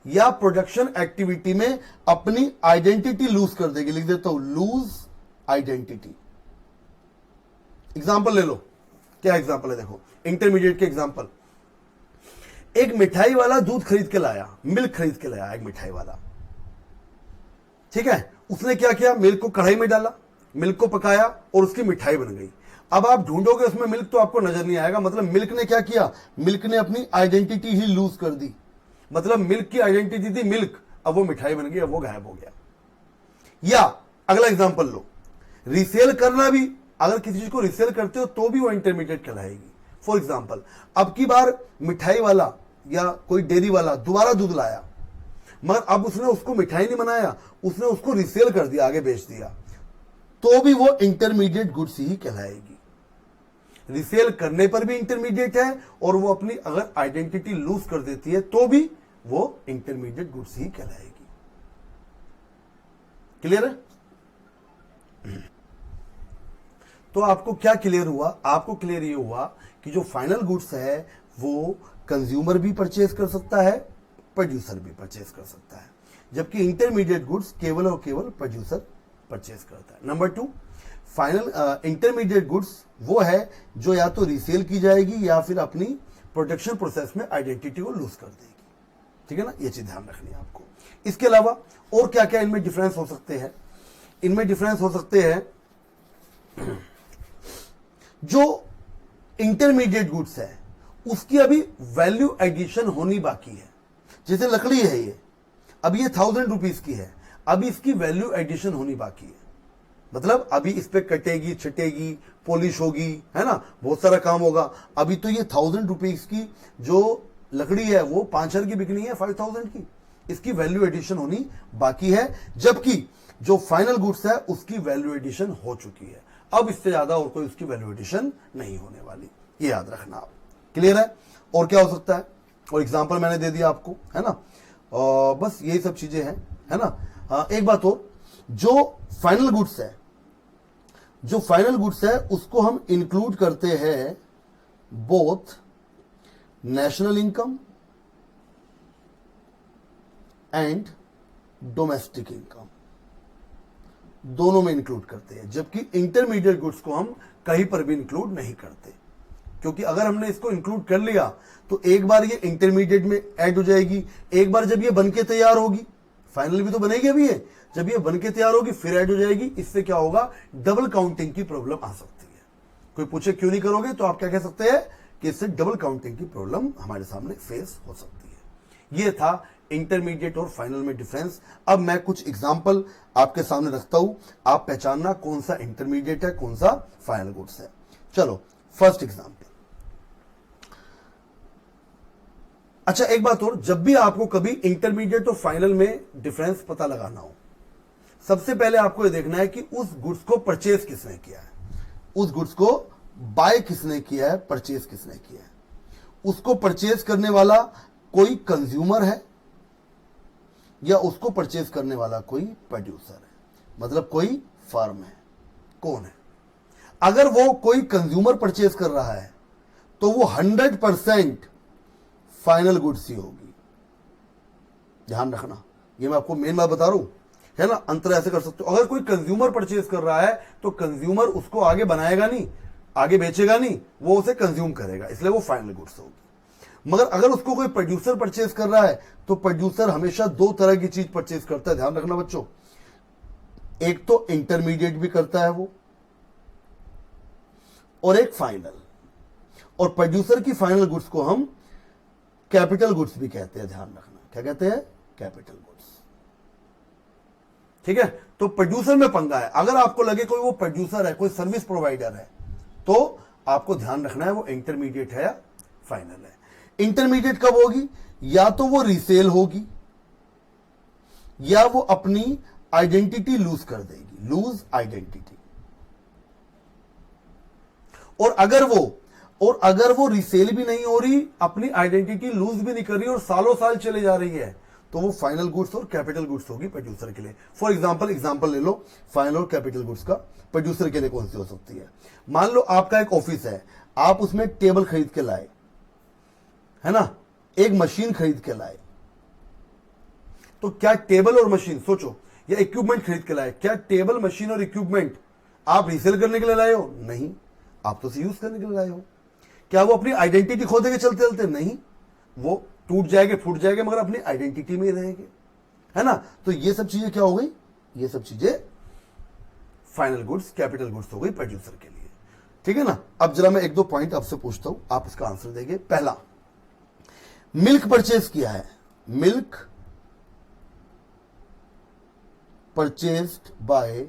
या प्रोडक्शन एक्टिविटी में अपनी आइडेंटिटी लूज कर देगी। लिख देता हूं, लूज आइडेंटिटी। एग्जाम्पल ले लो, क्या एग्जाम्पल है, देखो इंटरमीडिएट के एग्जाम्पल। एक मिठाई वाला दूध खरीद के लाया, मिल्क खरीद के लाया, एक मिठाई वाला, ठीक है। उसने क्या किया, मिल्क को कढ़ाई में डाला, मिल्क को पकाया और उसकी मिठाई बन गई। अब आप ढूंढोगे उसमें मिल्क तो आपको नजर नहीं आएगा, मतलब मिल्क ने क्या किया, मिल्क ने अपनी आइडेंटिटी ही लूज कर दी। मतलब मिल्क की आइडेंटिटी थी मिल्क, अब वो मिठाई बन गई, अब वो गायब हो गया। या अगला एग्जांपल लो, रीसेल करना भी, अगर किसी चीज को रीसेल करते हो तो भी वो इंटरमीडिएट कहलाएगी। फॉर एग्जांपल, अब की बार मिठाई वाला या कोई डेयरी वाला दोबारा दूध लाया, मगर अब उसने उसको मिठाई नहीं बनाया, उसने उसको रीसेल कर दिया, आगे बेच दिया, तो भी वो इंटरमीडिएट गुड्स ही कहलाएगी। रीसेल करने पर भी इंटरमीडिएट है, और वो अपनी अगर आइडेंटिटी लूज कर देती है तो भी वो इंटरमीडिएट गुड्स ही कहलाएगी। क्लियर है? तो आपको क्या क्लियर हुआ? आपको क्लियर ये हुआ कि जो फाइनल गुड्स है वो कंज्यूमर भी परचेज कर सकता है, प्रोड्यूसर भी परचेज कर सकता है, जबकि इंटरमीडिएट गुड्स केवल और केवल प्रोड्यूसर परचेज करता है। नंबर 2, फाइनल इंटरमीडिएट गुड्स वो है जो या तो रीसेल की जाएगी या फिर अपनी प्रोडक्शन प्रोसेस में आइडेंटिटी को लूज कर देगी। ठीक है ना, ये चीज ध्यान रखनी है आपको। इसके अलावा और क्या क्या इनमें डिफरेंस हो सकते हैं? इनमें डिफरेंस हो सकते हैं, जो इंटरमीडिएट गुड्स है उसकी अभी वैल्यू एडिशन होनी बाकी है। जैसे लकड़ी है ये, अब ये 1000 रुपीज की है, अभी इसकी वैल्यू एडिशन होनी बाकी है। मतलब अभी इस पे कटेगी, छटेगी, पॉलिश होगी, है ना, बहुत सारा काम होगा। अभी तो ये 1000 रुपीज की जो लकड़ी है वो 5000 की बिकनी है, 5000 की, इसकी वैल्यू एडिशन होनी बाकी है। जबकि जो फाइनल गुड्स है उसकी वैल्यू एडिशन हो चुकी है, अब इससे ज्यादा और कोई उसकी वैल्यू एडिशन नहीं होने वाली, ये याद रखना आप। क्लियर है? और क्या हो सकता है? और एग्जांपल मैंने दे दिया आपको, है ना, बस यही सब चीजें हैं, है ना। एक बात और, जो फाइनल गुड्स है, जो फाइनल गुड्स है उसको हम इंक्लूड करते हैं both national income and domestic income, दोनों में इंक्लूड करते हैं, जबकि इंटरमीडिएट गुड्स को हम कहीं पर भी इंक्लूड नहीं करते। क्योंकि अगर हमने इसको इंक्लूड कर लिया तो एक बार ये इंटरमीडिएट में ऐड हो जाएगी, एक बार जब ये बनके तैयार होगी, फाइनल भी तो बनेगी अभी ये, जब ये बनके तैयार होगी फिर ऐड हो जाएगी। इससे क्या होगा, डबल काउंटिंग की प्रॉब्लम आ सकती है। कोई पूछे क्यों नहीं करोगे, तो आप क्या कह सकते हैं कि इससे डबल काउंटिंग की प्रॉब्लम हमारे सामने फेस हो सकती है। ये था इंटरमीडिएट और फाइनल में डिफरेंस। अब मैं कुछ एग्जांपल आपके सामने रखता हूं, आप पहचानना कौन सा इंटरमीडिएट है, कौन सा फाइनल गुड्स है। चलो, फर्स्ट एग्जांपल। अच्छा, एक बात और, जब भी आपको कभी इंटरमीडिएट और फाइनल में डिफरेंस पता लगाना हो, सबसे पहले आपको यह देखना है कि उस गुड्स को परचेज किसने किया है, उस गुड्स को बाय किसने किया है, परचेज किसने किया है। उसको परचेज करने वाला कोई कंज्यूमर है या उसको परचेज करने वाला कोई प्रोड्यूसर है, मतलब कोई फर्म है, कौन है। अगर वो कोई कंज्यूमर परचेज कर रहा है तो वो 100% फाइनल गुड्स ही होगी। ध्यान रखना, ये मैं आपको मेन बात बता रहा हूं, है ना। अंतर ऐसे कर सकते हो, अगर कोई कंज्यूमर परचेज कर रहा है तो कंज्यूमर उसको आगे बनाएगा नहीं, आगे बेचेगा नहीं, वो उसे कंज्यूम करेगा, इसलिए वो फाइनल गुड्स होगी। मगर अगर उसको कोई प्रोड्यूसर परचेज कर रहा है तो प्रोड्यूसर हमेशा दो तरह की चीज परचेज करता है, ध्यान रखना बच्चों। एक तो इंटरमीडिएट भी करता है वो, और एक फाइनल। और प्रोड्यूसर की फाइनल गुड्स को हम कैपिटल गुड्स भी कहते हैं, ध्यान रखना। क्या कहते हैं? Capital goods. ठीक है, तो प्रोड्यूसर में पंगा है। अगर आपको लगे कोई वो प्रोड्यूसर है, कोई सर्विस प्रोवाइडर है, तो आपको ध्यान रखना है वो इंटरमीडिएट है या फाइनल है। इंटरमीडिएट कब होगी? या तो वो रीसेल होगी या वो अपनी आइडेंटिटी लूज कर देगी, लूज आइडेंटिटी। और अगर वो रीसेल भी नहीं हो रही, अपनी आइडेंटिटी लूज भी नहीं कर रही और सालों साल चले जा रही है, तो वो फाइनल गुड्स और कैपिटल गुड्स होगी प्रोड्यूसर के लिए। फॉर एग्जांपल ले लो फाइनल और कैपिटल गुड्स का, प्रोड्यूसर के लिए कौन सी हो सकती है। मान लो आपका एक ऑफिस है, आप उसमें टेबल खरीद के लाए, है ना, एक मशीन खरीद के लाए, तो क्या टेबल और मशीन, सोचो, या इक्विपमेंट खरीद के लाए, क्या टेबल, मशीन और इक्विपमेंट आप रीसेल करने के लिए लाए हो? नहीं, आप तो उसे यूज करने के लिए लाए हो। क्या वो अपनी आइडेंटिटी खो देंगे चलते चलते? नहीं, वो टूट जाएंगे, फूट जाएंगे, मगर अपनी आइडेंटिटी में ही रहेंगे, है ना। तो ये सब चीजें क्या हो गई? ये सब चीजें फाइनल गुड्स, कैपिटल गुड्स हो गई प्रोड्यूसर के लिए। ठीक है ना। अब जरा मैं एक दो पॉइंट आपसे पूछता हूं, आप इसका आंसर देंगे। पहला, मिल्क परचेज किया है, milk purchased bye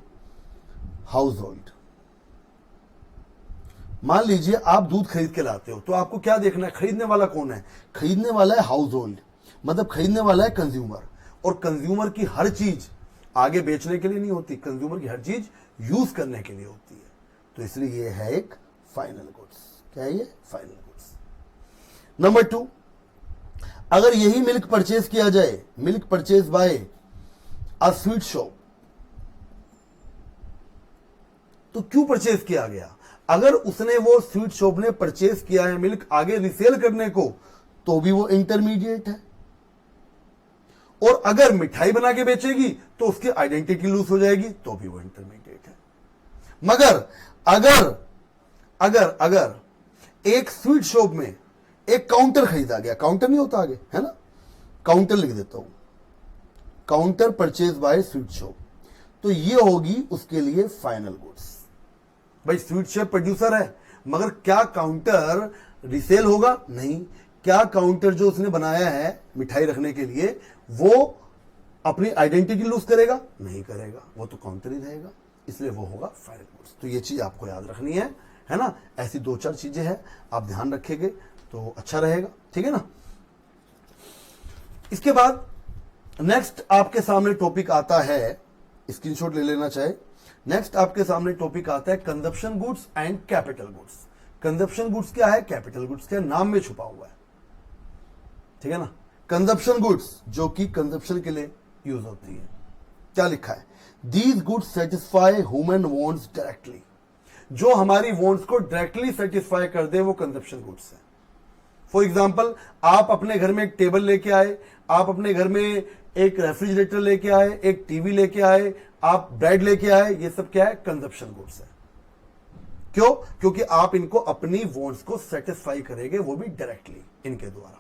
house hold. मान लीजिए आप दूध खरीद के लाते हो, तो आपको क्या देखना है, खरीदने वाला कौन है? खरीदने वाला है हाउस होल्ड, मतलब खरीदने वाला है कंज्यूमर। और कंज्यूमर की हर चीज आगे बेचने के लिए नहीं होती, कंज्यूमर की हर चीज यूज करने के लिए होती है। तो इसलिए ये है एक फाइनल गुड्स। क्या है ये? Final goods. नंबर 2, अगर यही मिल्क परचेज किया जाए, milk purchase by a sweet shop, तो क्यों परचेज किया गया? अगर उसने, वो स्वीट शॉप ने परचेज किया है मिल्क आगे रिसेल करने को, तो भी वो इंटरमीडिएट है। और अगर मिठाई बना के बेचेगी तो उसकी आइडेंटिटी लूज हो जाएगी, तो भी वो इंटरमीडिएट है। मगर अगर अगर अगर एक स्वीट शॉप में एक काउंटर खरीदा गया, काउंटर नहीं होता आगे, है ना, काउंटर लिख देता हूं, counter purchase by sweet shop, तो ये होगी उसके लिए फाइनल गुड्स। भाई स्वीट शॉप प्रोड्यूसर है, मगर क्या काउंटर रिसेल होगा? नहीं। क्या काउंटर जो उसने बनाया है मिठाई रखने के लिए, वो अपनी आइडेंटिटी लूज करेगा? नहीं करेगा, वो तो काउंटर ही रहेगा, इसलिए वो होगा फाइनल गुड्स। तो ये चीज आपको याद रखनी है ना। ऐसी 2-4 चीजें हैं, आप ध्यान रखेंगे तो अच्छा रहेगा, ठीक है ना। इसके बाद नेक्स्ट आपके सामने टॉपिक आता है, स्क्रीनशॉट ले लेना चाहे। नेक्स्ट आपके सामने टॉपिक आता है consumption goods and capital goods. Consumption goods क्या है, कैपिटल गुड्स क्या है, नाम में छुपा हुआ है, ठीक है ना। कंजप्शन गुड्स जो कि कंजप्शन के लिए यूज होती है, क्या लिखा है, these goods satisfy human wants directly. जो हमारी वांट्स को डायरेक्टली सेटिस्फाई कर दे वो कंजप्शन गुड्स है। फॉर एग्जाम्पल, आप अपने घर में एक टेबल लेके आए, आप अपने घर में एक रेफ्रिजरेटर लेके आए, एक टीवी लेके आए, आप ब्रेड लेके आए, ये सब क्या है, कंजप्शन गुड्स है। क्यों? क्योंकि आप इनको अपनी वांट्स को सेटिस्फाई करेंगे, वो भी डायरेक्टली इनके द्वारा।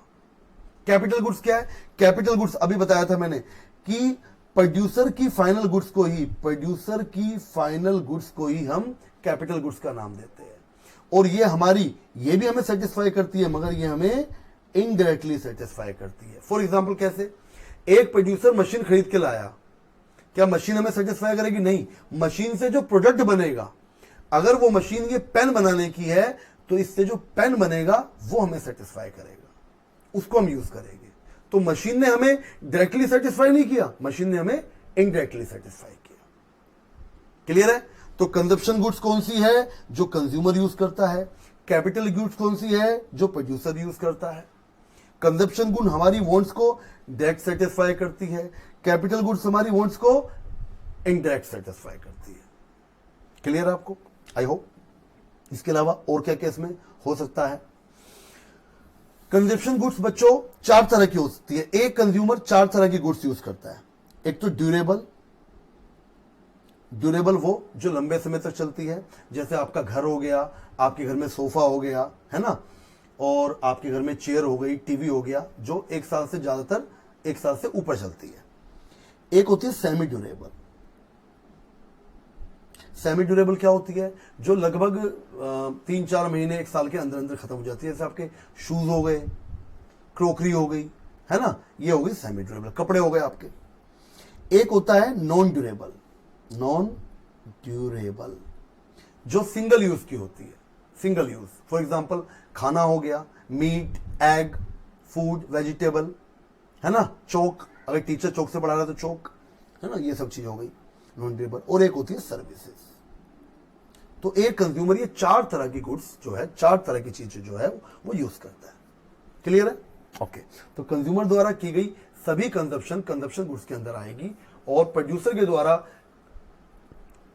कैपिटल गुड्स क्या है? कैपिटल गुड्स अभी बताया था मैंने कि प्रोड्यूसर की फाइनल गुड्स को ही, प्रोड्यूसर की फाइनल गुड्स को ही हम कैपिटल गुड्स का नाम देते हैं। और ये हमारी, ये भी हमें सेटिस्फाई करती है, मगर ये हमें इनडायरेक्टली सेटिस्फाई करती है। फॉर एग्जाम्पल कैसे? एक प्रोड्यूसर मशीन खरीद के लाया, क्या मशीन हमें सेटिस्फाई करेगी? नहीं। मशीन से जो प्रोडक्ट बनेगा, अगर वो मशीन ये पेन बनाने की है, तो इससे जो पेन बनेगा वो हमें सेटिस्फाई करेगा, उसको हम यूज करेंगे। तो मशीन ने हमें डायरेक्टली सेटिस्फाई नहीं किया, मशीन ने हमें इनडायरेक्टली सेटिस्फाई किया। क्लियर है? तो कंजप्शन गुड्स कौन सी है? जो कंज्यूमर यूज करता है। कैपिटल गुड्स कौन सी है? जो प्रोड्यूसर यूज करता है। कंजप्शन गुड हमारी वांट्स को डायरेक्ट सेटिस्फाई करती है, कैपिटल गुड्स हमारी वांट्स को इनडायरेक्ट सेटिस्फाई करती है। क्लियर है आपको? I hope. इसके अलावा और क्या क्या इसमें हो सकता है? कंजप्शन गुड्स बच्चों 4 तरह की हो सकती है। एक कंज्यूमर 4 तरह की गुड्स यूज करता है। एक तो ड्यूरेबल, ड्यूरेबल वो जो लंबे समय तक चलती है, जैसे आपका घर हो गया, आपके घर में सोफा हो गया, है ना, और आपके घर में चेयर हो गई, टीवी हो गया, जो 1 साल से ज्यादातर 1 साल से ऊपर चलती है। एक होती है सेमी ड्यूरेबल। सेमी ड्यूरेबल क्या होती है? जो लगभग 3-4 महीने 1 साल के अंदर अंदर खत्म हो जाती है, जैसे आपके शूज हो गए, क्रोकरी हो गई, है ना, ये हो गई सेमी ड्यूरेबल, कपड़े हो गए आपके। एक होता है नॉन ड्यूरेबल। नॉन ड्यूरेबल जो सिंगल यूज की होती है, सिंगल यूज। फॉर एग्जांपल खाना हो गया, मीट, एग, फूड, वेजिटेबल, है ना, चौक, अगर टीचर चौक से पढ़ा रहा है तो चौक, है ना, ये सब चीज हो गई नॉन ड्यूरेबल। और एक होती है सर्विसेज। तो एक कंज्यूमर ये 4 तरह की गुड्स जो है, 4 तरह की चीजें जो है वो यूज करता है। क्लियर है? ओके। तो कंज्यूमर द्वारा की गई सभी कंजप्शन गुड्स के अंदर आएगी, और प्रोड्यूसर के द्वारा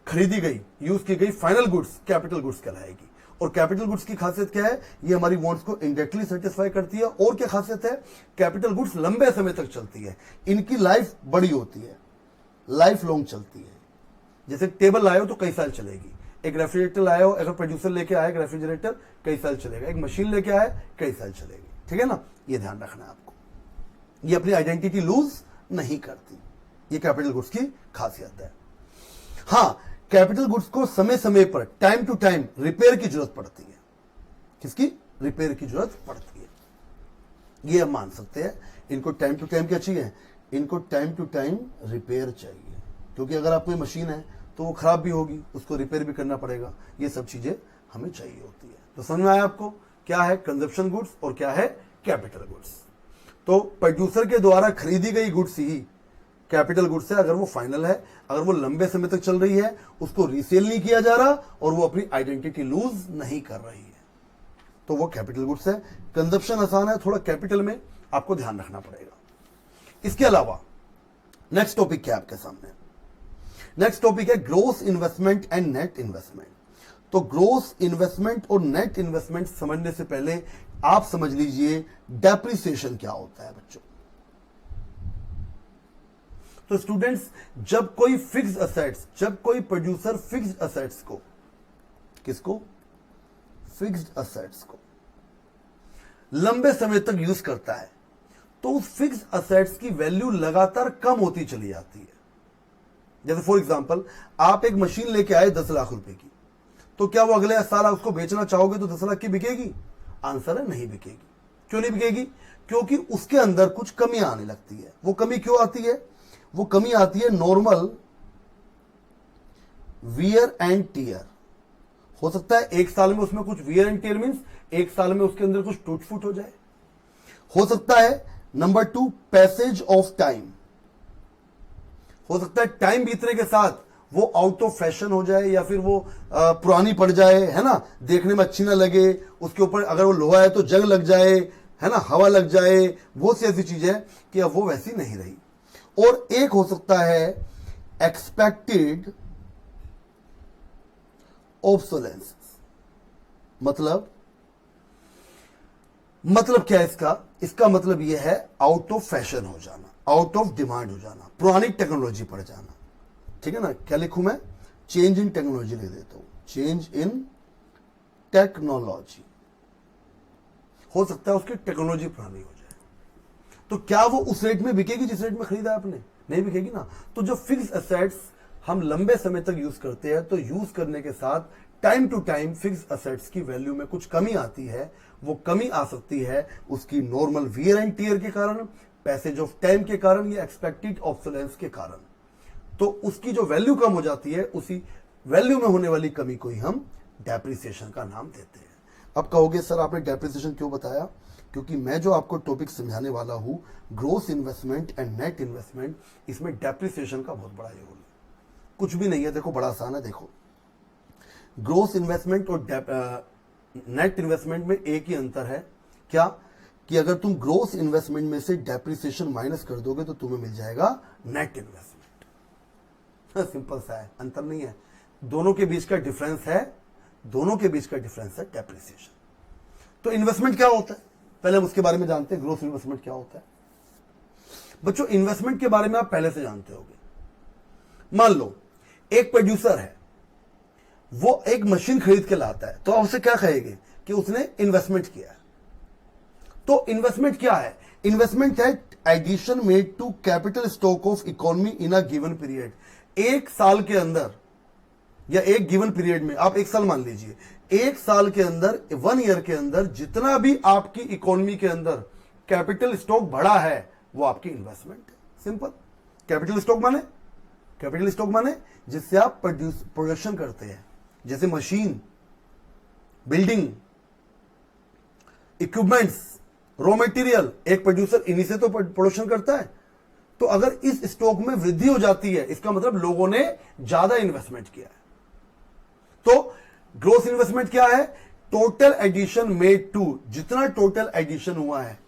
खरीदी गई, यूज की गई फाइनल गुड्स कैपिटल गुड्स कहलाएगी। और कैपिटल गुड्स की खासियत क्या है? ये हमारी वांट्स को इनडायरेक्टली सेटिस्फाई करती है। और क्या खासियत है? कैपिटल गुड्स लंबे समय तक चलती है, इनकी लाइफ बड़ी होती है, लाइफ लॉन्ग चलती है। जैसे टेबल लाए हो तो कई साल चलेगी, एक रेफ्रिजरेटर लाए हो, अगर प्रोड्यूसर लेके आए रेफ्रिजरेटर, कई साल चलेगा, एक मशीन लेके आए कई साल चलेगी। ठीक है ना, ये ध्यान रखना है आपको। ये अपनी आइडेंटिटी लूज नहीं करती, ये कैपिटल गुड्स की खासियत है। हाँ, कैपिटल गुड्स को समय समय पर टाइम टू टाइम रिपेयर की जरूरत पड़ती है। किसकी? रिपेयर की जरूरत पड़ती है। ये हम मान सकते हैं। इनको टाइम टू टाइम क्या चाहिए? इनको टाइम टू टाइम रिपेयर चाहिए, क्योंकि अगर आपकी मशीन है तो वो खराब भी होगी, उसको रिपेयर भी करना पड़ेगा। ये सब चीजें हमें चाहिए होती है। तो समझ में आया आपको क्या है कंजप्शन गुड्स और क्या है कैपिटल गुड्स? तो प्रोड्यूसर के द्वारा खरीदी गई गुड्स ही कैपिटल गुड्स है, अगर वो फाइनल है, अगर वो लंबे समय तक चल रही है, उसको रीसेल नहीं किया जा रहा और वो अपनी आइडेंटिटी लूज नहीं कर रही है, तो वो कैपिटल गुड्स है। कंजप्शन आसान है, थोड़ा कैपिटल में आपको ध्यान रखना पड़ेगा। इसके अलावा नेक्स्ट टॉपिक क्या है आपके सामने? नेक्स्ट टॉपिक है gross investment and net investment. तो ग्रोस इन्वेस्टमेंट और नेट इन्वेस्टमेंट समझने से पहले आप समझ लीजिए डेप्रिसिएशन क्या होता है बच्चों। तो स्टूडेंट्स, जब कोई फिक्स्ड असेट्स, जब कोई प्रोड्यूसर फिक्स्ड असेट्स को, किसको? फिक्स्ड असेट्स को लंबे समय तक यूज करता है, तो उस फिक्स्ड असेट्स की वैल्यू लगातार कम होती चली जाती है। जैसे फॉर एग्जांपल, आप एक मशीन लेके आए 10 लाख रुपए की, तो क्या वो अगले साल आप उसको बेचना चाहोगे तो 10 लाख की बिकेगी? आंसर है नहीं बिकेगी। क्यों नहीं बिकेगी? क्योंकि उसके अंदर कुछ कमी आने लगती है। वो कमी क्यों आती है? वो कमी आती है नॉर्मल वियर एंड टीयर। हो सकता है एक साल में उसमें कुछ वियर एंड टीयर मींस एक साल में उसके अंदर कुछ टूट फूट हो जाए। हो सकता है नंबर 2 पैसेज ऑफ टाइम। हो सकता है टाइम बीतने के साथ वो आउट ऑफ फैशन हो जाए या फिर वो पुरानी पड़ जाए, है ना, देखने में अच्छी ना लगे, उसके ऊपर अगर वो लोहा है तो जंग लग जाए, है ना, हवा लग जाए, बहुत सी ऐसी चीजें कि अब वो वैसी नहीं रही। और एक हो सकता है एक्सपेक्टेड ऑब्सोलेंस। मतलब क्या है इसका? इसका मतलब यह है आउट ऑफ फैशन हो जाना, आउट ऑफ डिमांड हो जाना, पुरानी टेक्नोलॉजी पड़ जाना। ठीक है ना? क्या लिखूं मैं? चेंज इन टेक्नोलॉजी लिख देता हूं, चेंज इन टेक्नोलॉजी। हो सकता है उसकी टेक्नोलॉजी पुरानी हो जाए, तो क्या वो उस रेट में बिकेगी जिस रेट में खरीदा आपने? नहीं बिकेगी ना। तो जो फिक्स एसेट्स हम लंबे समय तक यूज करते हैं, तो यूज करने के साथ time to time fixed assets की वैल्यू में कुछ कमी आती है। वो कमी आ सकती है उसकी नॉर्मल वियर एंड टीयर के कारण, पैसेज ऑफ टाइम के कारण या एक्सपेक्टेड ऑब्सोलेंस के कारण। तो उसकी जो वैल्यू कम हो जाती है, उसी वैल्यू में होने वाली कमी को ही हम डेप्रिसिएशन का नाम देते हैं। अब कहोगे सर आपने डेप्रिसिएशन क्यों बताया? क्योंकि मैं जो आपको टॉपिक समझाने वाला हूं gross investment and net investment, इसमें डेप्रिसिएशन का बहुत बड़ा रोल है। कुछ भी नहीं है, देखो बड़ा आसान है। देखो ग्रोस इन्वेस्टमेंट और नेट इन्वेस्टमेंट में एक ही अंतर है, क्या? कि अगर तुम ग्रोस इन्वेस्टमेंट में से डेप्रिसिएशन माइनस कर दोगे तो तुम्हें मिल जाएगा नेट इन्वेस्टमेंट। सिंपल सा है, अंतर नहीं है। दोनों के बीच का डिफरेंस है, दोनों के बीच का डिफरेंस है डेप्रिसिएशन। तो इन्वेस्टमेंट क्या होता है, पहले हम उसके बारे में जानते हैं। ग्रोस इन्वेस्टमेंट क्या होता है बच्चों? इन्वेस्टमेंट के बारे में आप पहले से जानते होंगे। मान लो एक प्रोड्यूसर है, वो एक मशीन खरीद के लाता है, तो आप उसे क्या कहेंगे कि उसने इन्वेस्टमेंट किया है। तो इन्वेस्टमेंट क्या है? इन्वेस्टमेंट है addition made to capital stock of economy in a given period. एक साल के अंदर या एक गिवन पीरियड में, आप एक साल मान लीजिए, एक साल के अंदर, 1 ईयर के अंदर जितना भी आपकी इकोनॉमी के अंदर कैपिटल स्टॉक बढ़ा है वो आपकी इन्वेस्टमेंट है। सिंपल। कैपिटल स्टॉक माने, कैपिटल स्टॉक माने जिससे आप प्रोडक्शन करते हैं, जैसे machine, building, equipments, raw material. एक प्रोड्यूसर इन्हीं से तो प्रोडक्शन करता है। तो अगर इस स्टॉक में वृद्धि हो जाती है, इसका मतलब लोगों ने ज्यादा इन्वेस्टमेंट किया है। तो ग्रोस इन्वेस्टमेंट क्या है? टोटल एडिशन मेड टू, जितना टोटल एडिशन हुआ है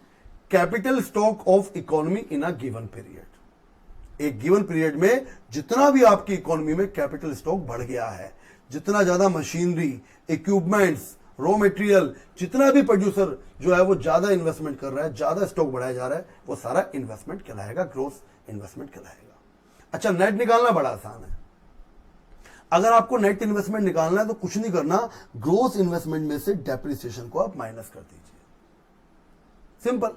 capital stock of economy in a given period. एक गिवन पीरियड में जितना भी आपकी इकोनॉमी में कैपिटल स्टॉक बढ़ गया है, जितना ज्यादा मशीनरी, इक्विपमेंट्स, रॉ मटेरियल, जितना भी प्रोड्यूसर जो है वो ज्यादा इन्वेस्टमेंट कर रहा है, ज्यादा स्टॉक बढ़ाया जा रहा है, वो सारा इन्वेस्टमेंट कहलाएगा, ग्रोस इन्वेस्टमेंट कहलाएगा। अच्छा, नेट निकालना बड़ा आसान है। अगर आपको नेट इन्वेस्टमेंट निकालना है तो कुछ नहीं करना, ग्रोस इन्वेस्टमेंट में से डेप्रिसिएशन को आप माइनस कर दीजिए। सिंपल।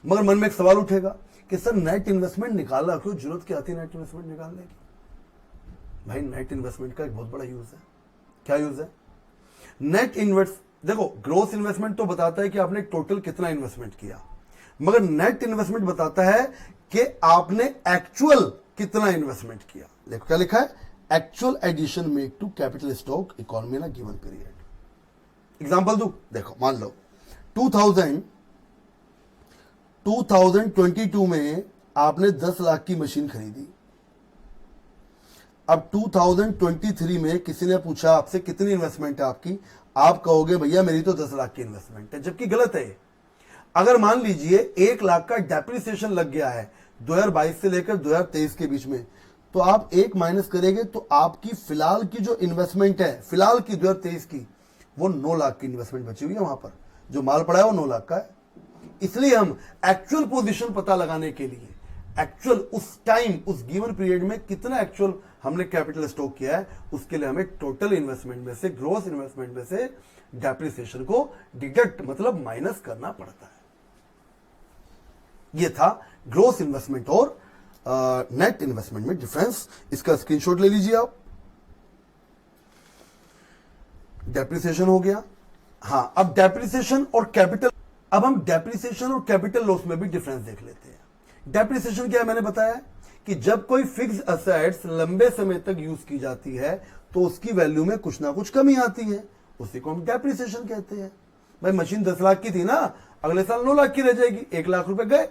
मगर मन में एक सवाल उठेगा कि सर नेट इन्वेस्टमेंट निकालना क्यों, जरूरत क्या थी नेट इन्वेस्टमेंट निकालने की? भाई नेट इन्वेस्टमेंट का एक बहुत बड़ा यूज है। क्या यूज है? नेट इन्वेस्ट, देखो ग्रोस इन्वेस्टमेंट तो बताता है कि आपने टोटल कितना इन्वेस्टमेंट किया, मगर नेट इन्वेस्टमेंट बताता है कि आपने एक्चुअल कितना इन्वेस्टमेंट किया। देखो क्या लिखा है, actual addition made to capital stock economy in a given period. Example दो, देखो मान लो 2022 में आपने 10 लाख की मशीन खरीदी। अब 2023 में किसी ने पूछा आपसे कितनी इन्वेस्टमेंट है आपकी, आप कहोगे भैया मेरी तो 10 लाख की इन्वेस्टमेंट है, जबकि गलत है। अगर मान लीजिए 1 लाख का डेप्रिसिएशन लग गया है 2022 से लेकर 2023 के बीच में, तो आप 1 माइनस करेंगे तो आपकी फिलहाल की जो इन्वेस्टमेंट है, फिलहाल की 2023 की, वो 9 लाख की इन्वेस्टमेंट बची हुई है। वहां पर जो माल पड़ा है वो 9 लाख का है। इसलिए हम एक्चुअल पोजीशन पता लगाने के लिए एक्चुअल उस टाइम, उस गिवन पीरियड में कितना एक्चुअल हमने कैपिटल स्टॉक किया है, उसके लिए हमें टोटल इन्वेस्टमेंट में से, ग्रोस इन्वेस्टमेंट में से डेप्रिसिएशन को डिडक्ट मतलब माइनस करना पड़ता है। यह था ग्रोस इन्वेस्टमेंट और नेट इन्वेस्टमेंट में डिफरेंस। इसका स्क्रीनशॉट ले लीजिए आप। डेप्रिसिएशन हो गया। हां, अब डेप्रिसिएशन और कैपिटल, अब हम डेप्रिसिएशन और कैपिटल लॉस में भी डिफरेंस देख लेते हैं। डेप्रिसिएशन क्या है, मैंने बताया कि जब कोई फिक्स असेट्स लंबे समय तक यूज की जाती है तो उसकी वैल्यू में कुछ ना कुछ कमी आती है, उसी को हम डेप्रिसिएशन कहते हैं। भाई मशीन 10 लाख की थी ना, अगले साल 9 लाख की रह जाएगी, 1 लाख रुपए गए,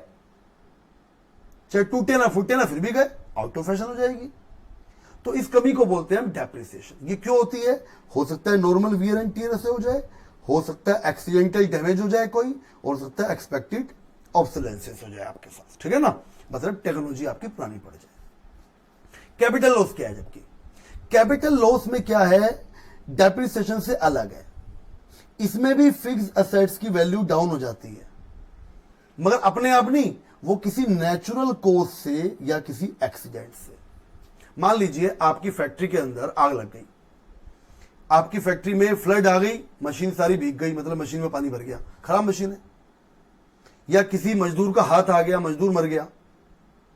चाहे टूटे ना फूटे ना फिर भी गए, आउट ऑफ फैशन हो जाएगी। तो इस कमी को बोलते हैं हम डेप्रिसिएशन। ये क्यों होती है? हो सकता है नॉर्मल वियर एंड टियर से हो जाए, हो सकता है एक्सीडेंटल डैमेज हो जाए कोई, और हो सकता है एक्सपेक्टेड ऑब्सोलेंसेस हो जाए आपके साथ, ठीक है ना, मतलब टेक्नोलॉजी आपकी पुरानी पड़ जाए। कैपिटल लॉस क्या है? जबकि कैपिटल लॉस में क्या है, डेप्रिसिएशन से अलग है। इसमें भी फिक्स असेट्स की वैल्यू डाउन हो जाती है, मगर अपने आप नहीं, वो किसी नेचुरल कॉज से या किसी एक्सीडेंट से। मान लीजिए आपकी फैक्ट्री के अंदर आग लग गई, आपकी फैक्ट्री में फ्लड आ गई, मशीन सारी भीग गई, मतलब मशीन में पानी भर गया, खराब मशीन है। या किसी मजदूर का हाथ आ गया, मजदूर मर गया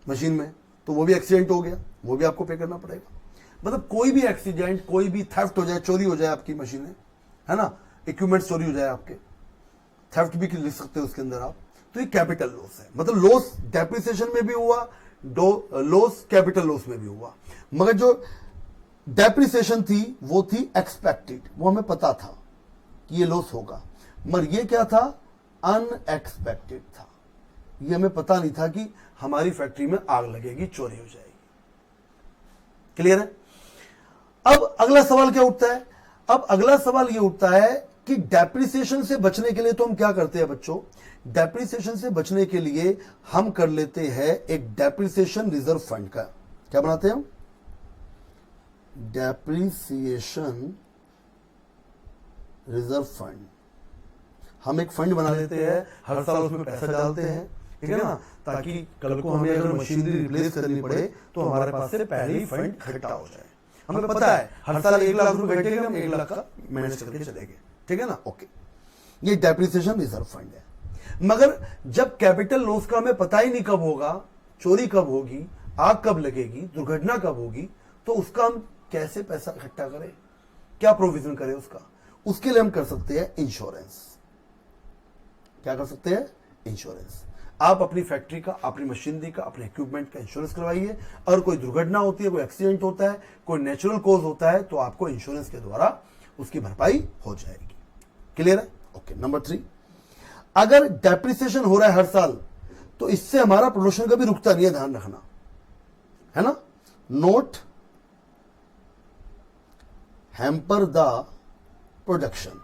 मशीन में, तो वो भी एक्सीडेंट हो गया, वो भी आपको पे करना पड़ेगा। मतलब कोई भी एक्सीडेंट, कोई भी थेफ्ट हो जाए, चोरी हो जाए आपकी मशीनें, है ना, इक्विपमेंट चोरी हो जाए आपके, थेफ्ट भी लिख सकते हो उसके अंदर आप, तो ये कैपिटल लॉस है। मतलब लॉस डेप्रिसिएशन में भी हुआ, लॉस कैपिटल लॉस में भी हुआ, मगर जो डेप्रिसिएशन थी वो थी एक्सपेक्टेड, वो हमें पता था कि ये लॉस होगा, मगर ये क्या था, अनएक्सपेक्टेड था। ये हमें पता नहीं था कि हमारी फैक्ट्री में आग लगेगी, चोरी हो जाएगी। क्लियर है? अब अगला सवाल क्या उठता है? अब अगला सवाल ये उठता है कि डेप्रिसिएशन से बचने के लिए तो हम क्या करते हैं बच्चों, डेप्रिसिएशन से बचने के लिए हम कर लेते हैं एक डेप्रिसिएशन रिजर्व फंड का। क्या बनाते हैं हम? Depreciation reserve fund. हम एक फंड बना लेते हैं, हर साल उसमें पैसा डालते हैं, ठीक है ना, ताकि कल को हमें अगर मशीनरी रिप्लेस करनी पड़े तो हमारे पास से पहले ही फंड इकट्ठा हो जाए। हमें पता है हर साल 1 लाख रुपए घटेगा, हम 1 लाख का मैनेज करके चलेंगे, ठीक है ना, ओके। ये डेप्रिसिएशन रिजर्व फंड है। मगर जब कैपिटल लॉस का हमें पता ही नहीं कब होगा, चोरी कब होगी, आग कब लगेगी, दुर्घटना कब होगी, तो उसका हम कैसे पैसा इकट्ठा करें, क्या प्रोविजन करें उसका? उसके लिए हम कर सकते हैं इंश्योरेंस। क्या कर सकते हैं? इंश्योरेंस। आप अपनी फैक्ट्री का, अपनी मशीनरी का, अपने इक्विपमेंट का इंश्योरेंस करवाइए। अगर कोई दुर्घटना होती है, कोई एक्सीडेंट होता है, कोई नेचुरल कॉज होता है, तो आपको इंश्योरेंस के द्वारा उसकी भरपाई हो जाएगी। क्लियर है? ओके। नंबर 3, अगर डेप्रिसिएशन हो रहा है हर साल, तो इससे हमारा प्रोडक्शन कभी रुकता नहीं है, ध्यान रखना, है ना। नोट हैम्पर द प्रोडक्शन,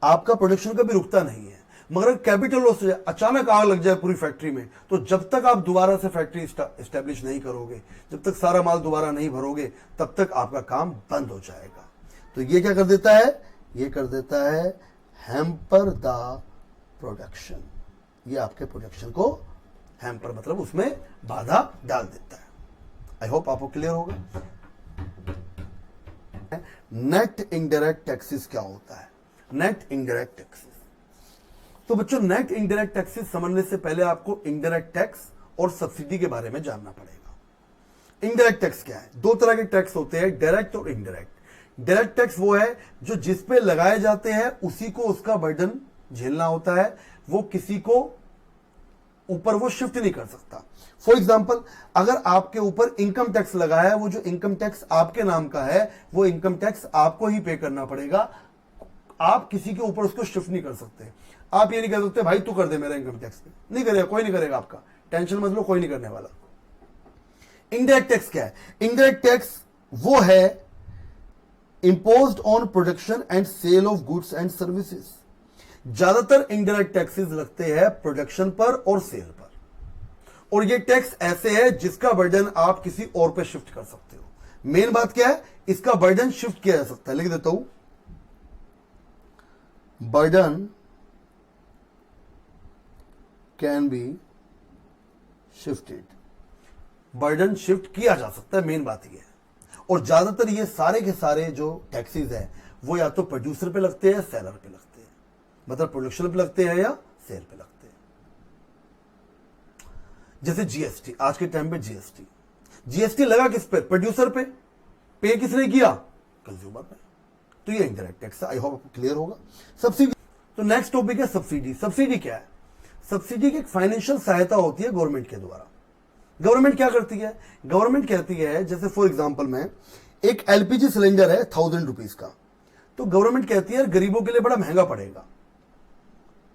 आपका प्रोडक्शन कभी रुकता नहीं है। मगर कैपिटल लॉस हो जाए, अचानक आग लग जाए पूरी फैक्ट्री में, तो जब तक आप दोबारा से फैक्ट्री एस्टेब्लिश नहीं करोगे, जब तक सारा माल दोबारा नहीं भरोगे, तब तक आपका काम बंद हो जाएगा। तो ये क्या कर देता है? ये कर देता है हैम्पर द प्रोडक्शन। ये आपके प्रोडक्शन को हैम्पर मतलब उसमें बाधा डाल देता है। आई होप आपको क्लियर होगा। नेट इनडायरेक्ट टैक्सेस क्या होता है? नेट इनडायरेक्ट टैक्सेस, तो बच्चों नेट इनडायरेक्ट टैक्सेस समझने से पहले आपको इनडायरेक्ट टैक्स और सब्सिडी के बारे में जानना पड़ेगा। इनडायरेक्ट टैक्स क्या है? दो तरह के टैक्स होते हैं, डायरेक्ट और इनडायरेक्ट। डायरेक्ट टैक्स वो है जो जिस पे लगाए जाते हैं उसी को उसका बर्डन झेलना होता है, वो किसी को ऊपर वो शिफ्ट नहीं कर सकता। फॉर एग्जाम्पल, अगर आपके ऊपर इनकम टैक्स लगा है, वो जो इनकम टैक्स आपके नाम का है वो इनकम टैक्स आपको ही पे करना पड़ेगा, आप किसी के ऊपर उसको शिफ्ट नहीं कर सकते। आप ये नहीं कह सकते भाई तू कर दे मेरा इनकम टैक्स, नहीं करेगा, कोई नहीं करेगा आपका, टेंशन मत लो, कोई नहीं करने वाला। इनडायरेक्ट टैक्स क्या है? इनडायरेक्ट टैक्स वो है imposed on production and sale of goods and services। ज्यादातर इनडायरेक्ट टैक्सेस लगते हैं प्रोडक्शन पर और सेल पर, और ये टैक्स ऐसे है जिसका बर्डन आप किसी और पे शिफ्ट कर सकते हो। मेन बात क्या है, इसका बर्डन शिफ्ट किया जा सकता है। लिख देता हूं, burden can be shifted, burden shift किया जा सकता है, मेन बात यह है। और ज्यादातर ये सारे के सारे जो टैक्सेस हैं वो या तो प्रोड्यूसर पे लगते हैं, सेलर पे लगते हैं, मतलब प्रोडक्शन पे लगते हैं या सेल पे लगते हैं। जैसे जीएसटी, आज के टाइम पे जीएसटी लगा किस पे? प्रोड्यूसर पे किसने किया? कंज्यूमर ने। तो ये इनडायरेक्ट टैक्स है। आई होप आपको क्लियर होगा। सब्सिडी, तो नेक्स्ट टॉपिक है सब्सिडी। सब्सिडी क्या है? सब्सिडी की एक फाइनेंशियल सहायता होती है गवर्नमेंट के द्वारा। गवर्नमेंट क्या करती है? गवर्नमेंट कहती है, जैसे फॉर एग्जांपल में एक एलपीजी सिलेंडर है 1000 रुपीज का, तो गवर्नमेंट कहती है गरीबों के लिए बड़ा महंगा पड़ेगा,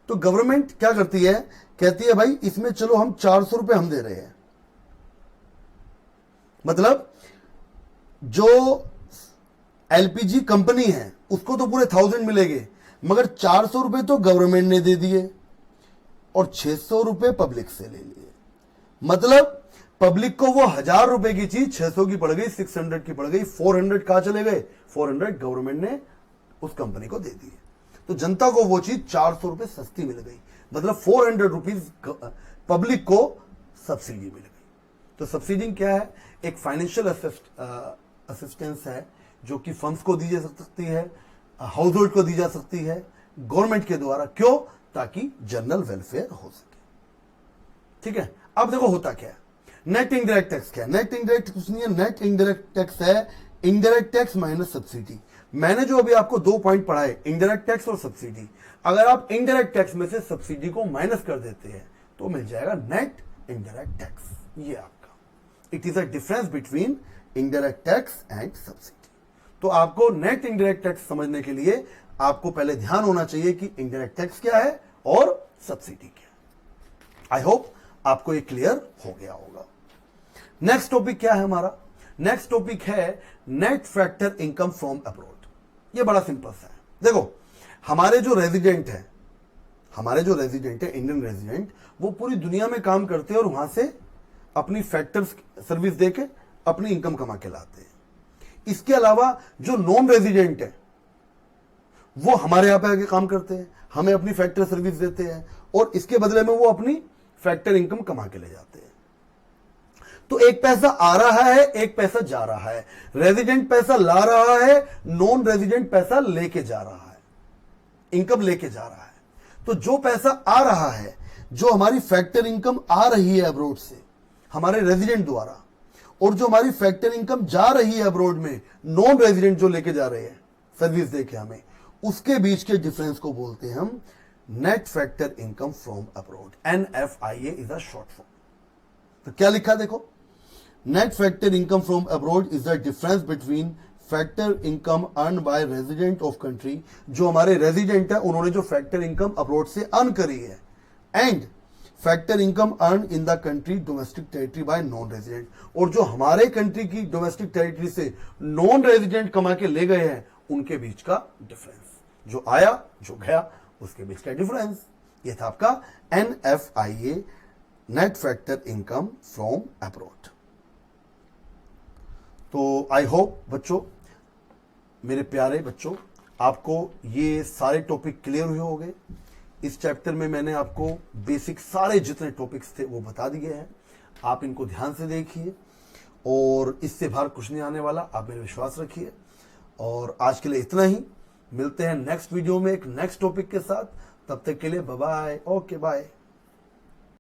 तो गवर्नमेंट क्या करती है, कहती है भाई इसमें चलो हम 400 रुपए हम दे रहे हैं। मतलब जो एलपीजी कंपनी है उसको तो पूरे 1000 मिलेंगे, मगर 400 रुपए तो गवर्नमेंट ने दे दिए और 600 रुपए पब्लिक से ले लिए। मतलब पब्लिक को वो 1000 रुपए की चीज 600 की पड़ गई, 600 की पड़ गई, 400 कहां चले गए? 400 गवर्नमेंट ने उस कंपनी को दे दिए, तो जनता को वो चीज 400 रुपए सस्ती मिल गई। मतलब 400 रुपीज पब्लिक को सब्सिडी मिल गई। तो सब्सिडी क्या है? एक फाइनेंशियल असिस्टेंस है जो कि फंड्स को दी जा सकती है, हाउस होल्ड को दी जा सकती है गवर्नमेंट के द्वारा। क्यों? ताकि जनरल वेलफेयर हो सके। ठीक है, अब देखो होता क्या है। नेट इनडायरेक्ट टैक्स क्या है? नेट इनडायरेक्ट कुछ नहीं है, नेट इनडायरेक्ट टैक्स है इनडायरेक्ट टैक्स माइनस सब्सिडी। मैंने जो अभी आपको 2 पॉइंट पढ़ाए, इनडायरेक्ट टैक्स और सब्सिडी, अगर आप इनडायरेक्ट टैक्स में से सब्सिडी को माइनस कर देते हैं तो मिल जाएगा नेट इनडायरेक्ट टैक्स। ये आपका, it is a difference between indirect tax and subsidy. तो आपको नेट इनडायरेक्ट टैक्स समझने के लिए आपको पहले ध्यान होना चाहिए कि इनडायरेक्ट टैक्स क्या है और सब्सिडी क्या है। आई होप आपको ये क्लियर हो गया होगा। नेक्स्ट टॉपिक क्या है हमारा? नेक्स्ट टॉपिक है net factor income from abroad. ये बड़ा सिंपल सा है। देखो, हमारे जो रेजिडेंट है इंडियन रेजिडेंट, वो पूरी दुनिया में काम करते हैं और वहां से अपनी फैक्टर सर्विस देके अपनी इनकम कमा के लाते हैं। इसके अलावा जो नॉन रेजिडेंट है वो हमारे यहां पे आके काम करते हैं, हमें अपनी फैक्टर सर्विस देते हैं और इसके बदले में वो अपनी फैक्टर इनकम कमा के ले जाते हैं। तो एक पैसा आ रहा है, एक पैसा जा रहा है। रेजिडेंट पैसा ला रहा है, नॉन रेजिडेंट पैसा लेके जा रहा है, इनकम लेके जा रहा है। तो जो पैसा आ रहा है, जो हमारी फैक्टर इनकम आ रही है अब्रोड से हमारे रेजिडेंट द्वारा, और जो हमारी फैक्टर इनकम जा रही है अब्रोड में नॉन रेजिडेंट जो लेके जा रहे हैं सर्विस देके हमें, उसके बीच के डिफरेंस को बोलते हैं हम net factor income from abroad. NFIA is a short form. तो क्या लिखा देखो, net factor income from abroad is the difference between factor income earn by resident of country, जो हमारे रेजिडेंट है उन्होंने जो फैक्टर इनकम अब्रोड से अर्न करी है, and factor income earn in the country domestic territory bye non resident, और जो हमारे कंट्री की डोमेस्टिक टेरिटरी से नॉन रेजिडेंट कमा के ले गए हैं उनके बीच का डिफरेंस, जो आया जो गया उसके बीच का डिफरेंस। ये था आपका NFIA, net factor income from abroad. तो आई होप बच्चों, मेरे प्यारे बच्चों, आपको ये सारे टॉपिक क्लियर हुए होंगे। इस चैप्टर में मैंने आपको बेसिक सारे जितने टॉपिक्स थे वो बता दिए हैं। आप इनको ध्यान से देखिए और इससे बाहर कुछ नहीं आने वाला, आप मेरे विश्वास रखिए। और आज के लिए इतना ही, मिलते हैं नेक्स्ट वीडियो में एक नेक्स्ट टॉपिक के साथ। तब तक के लिए बाय बाय, ओके बाय।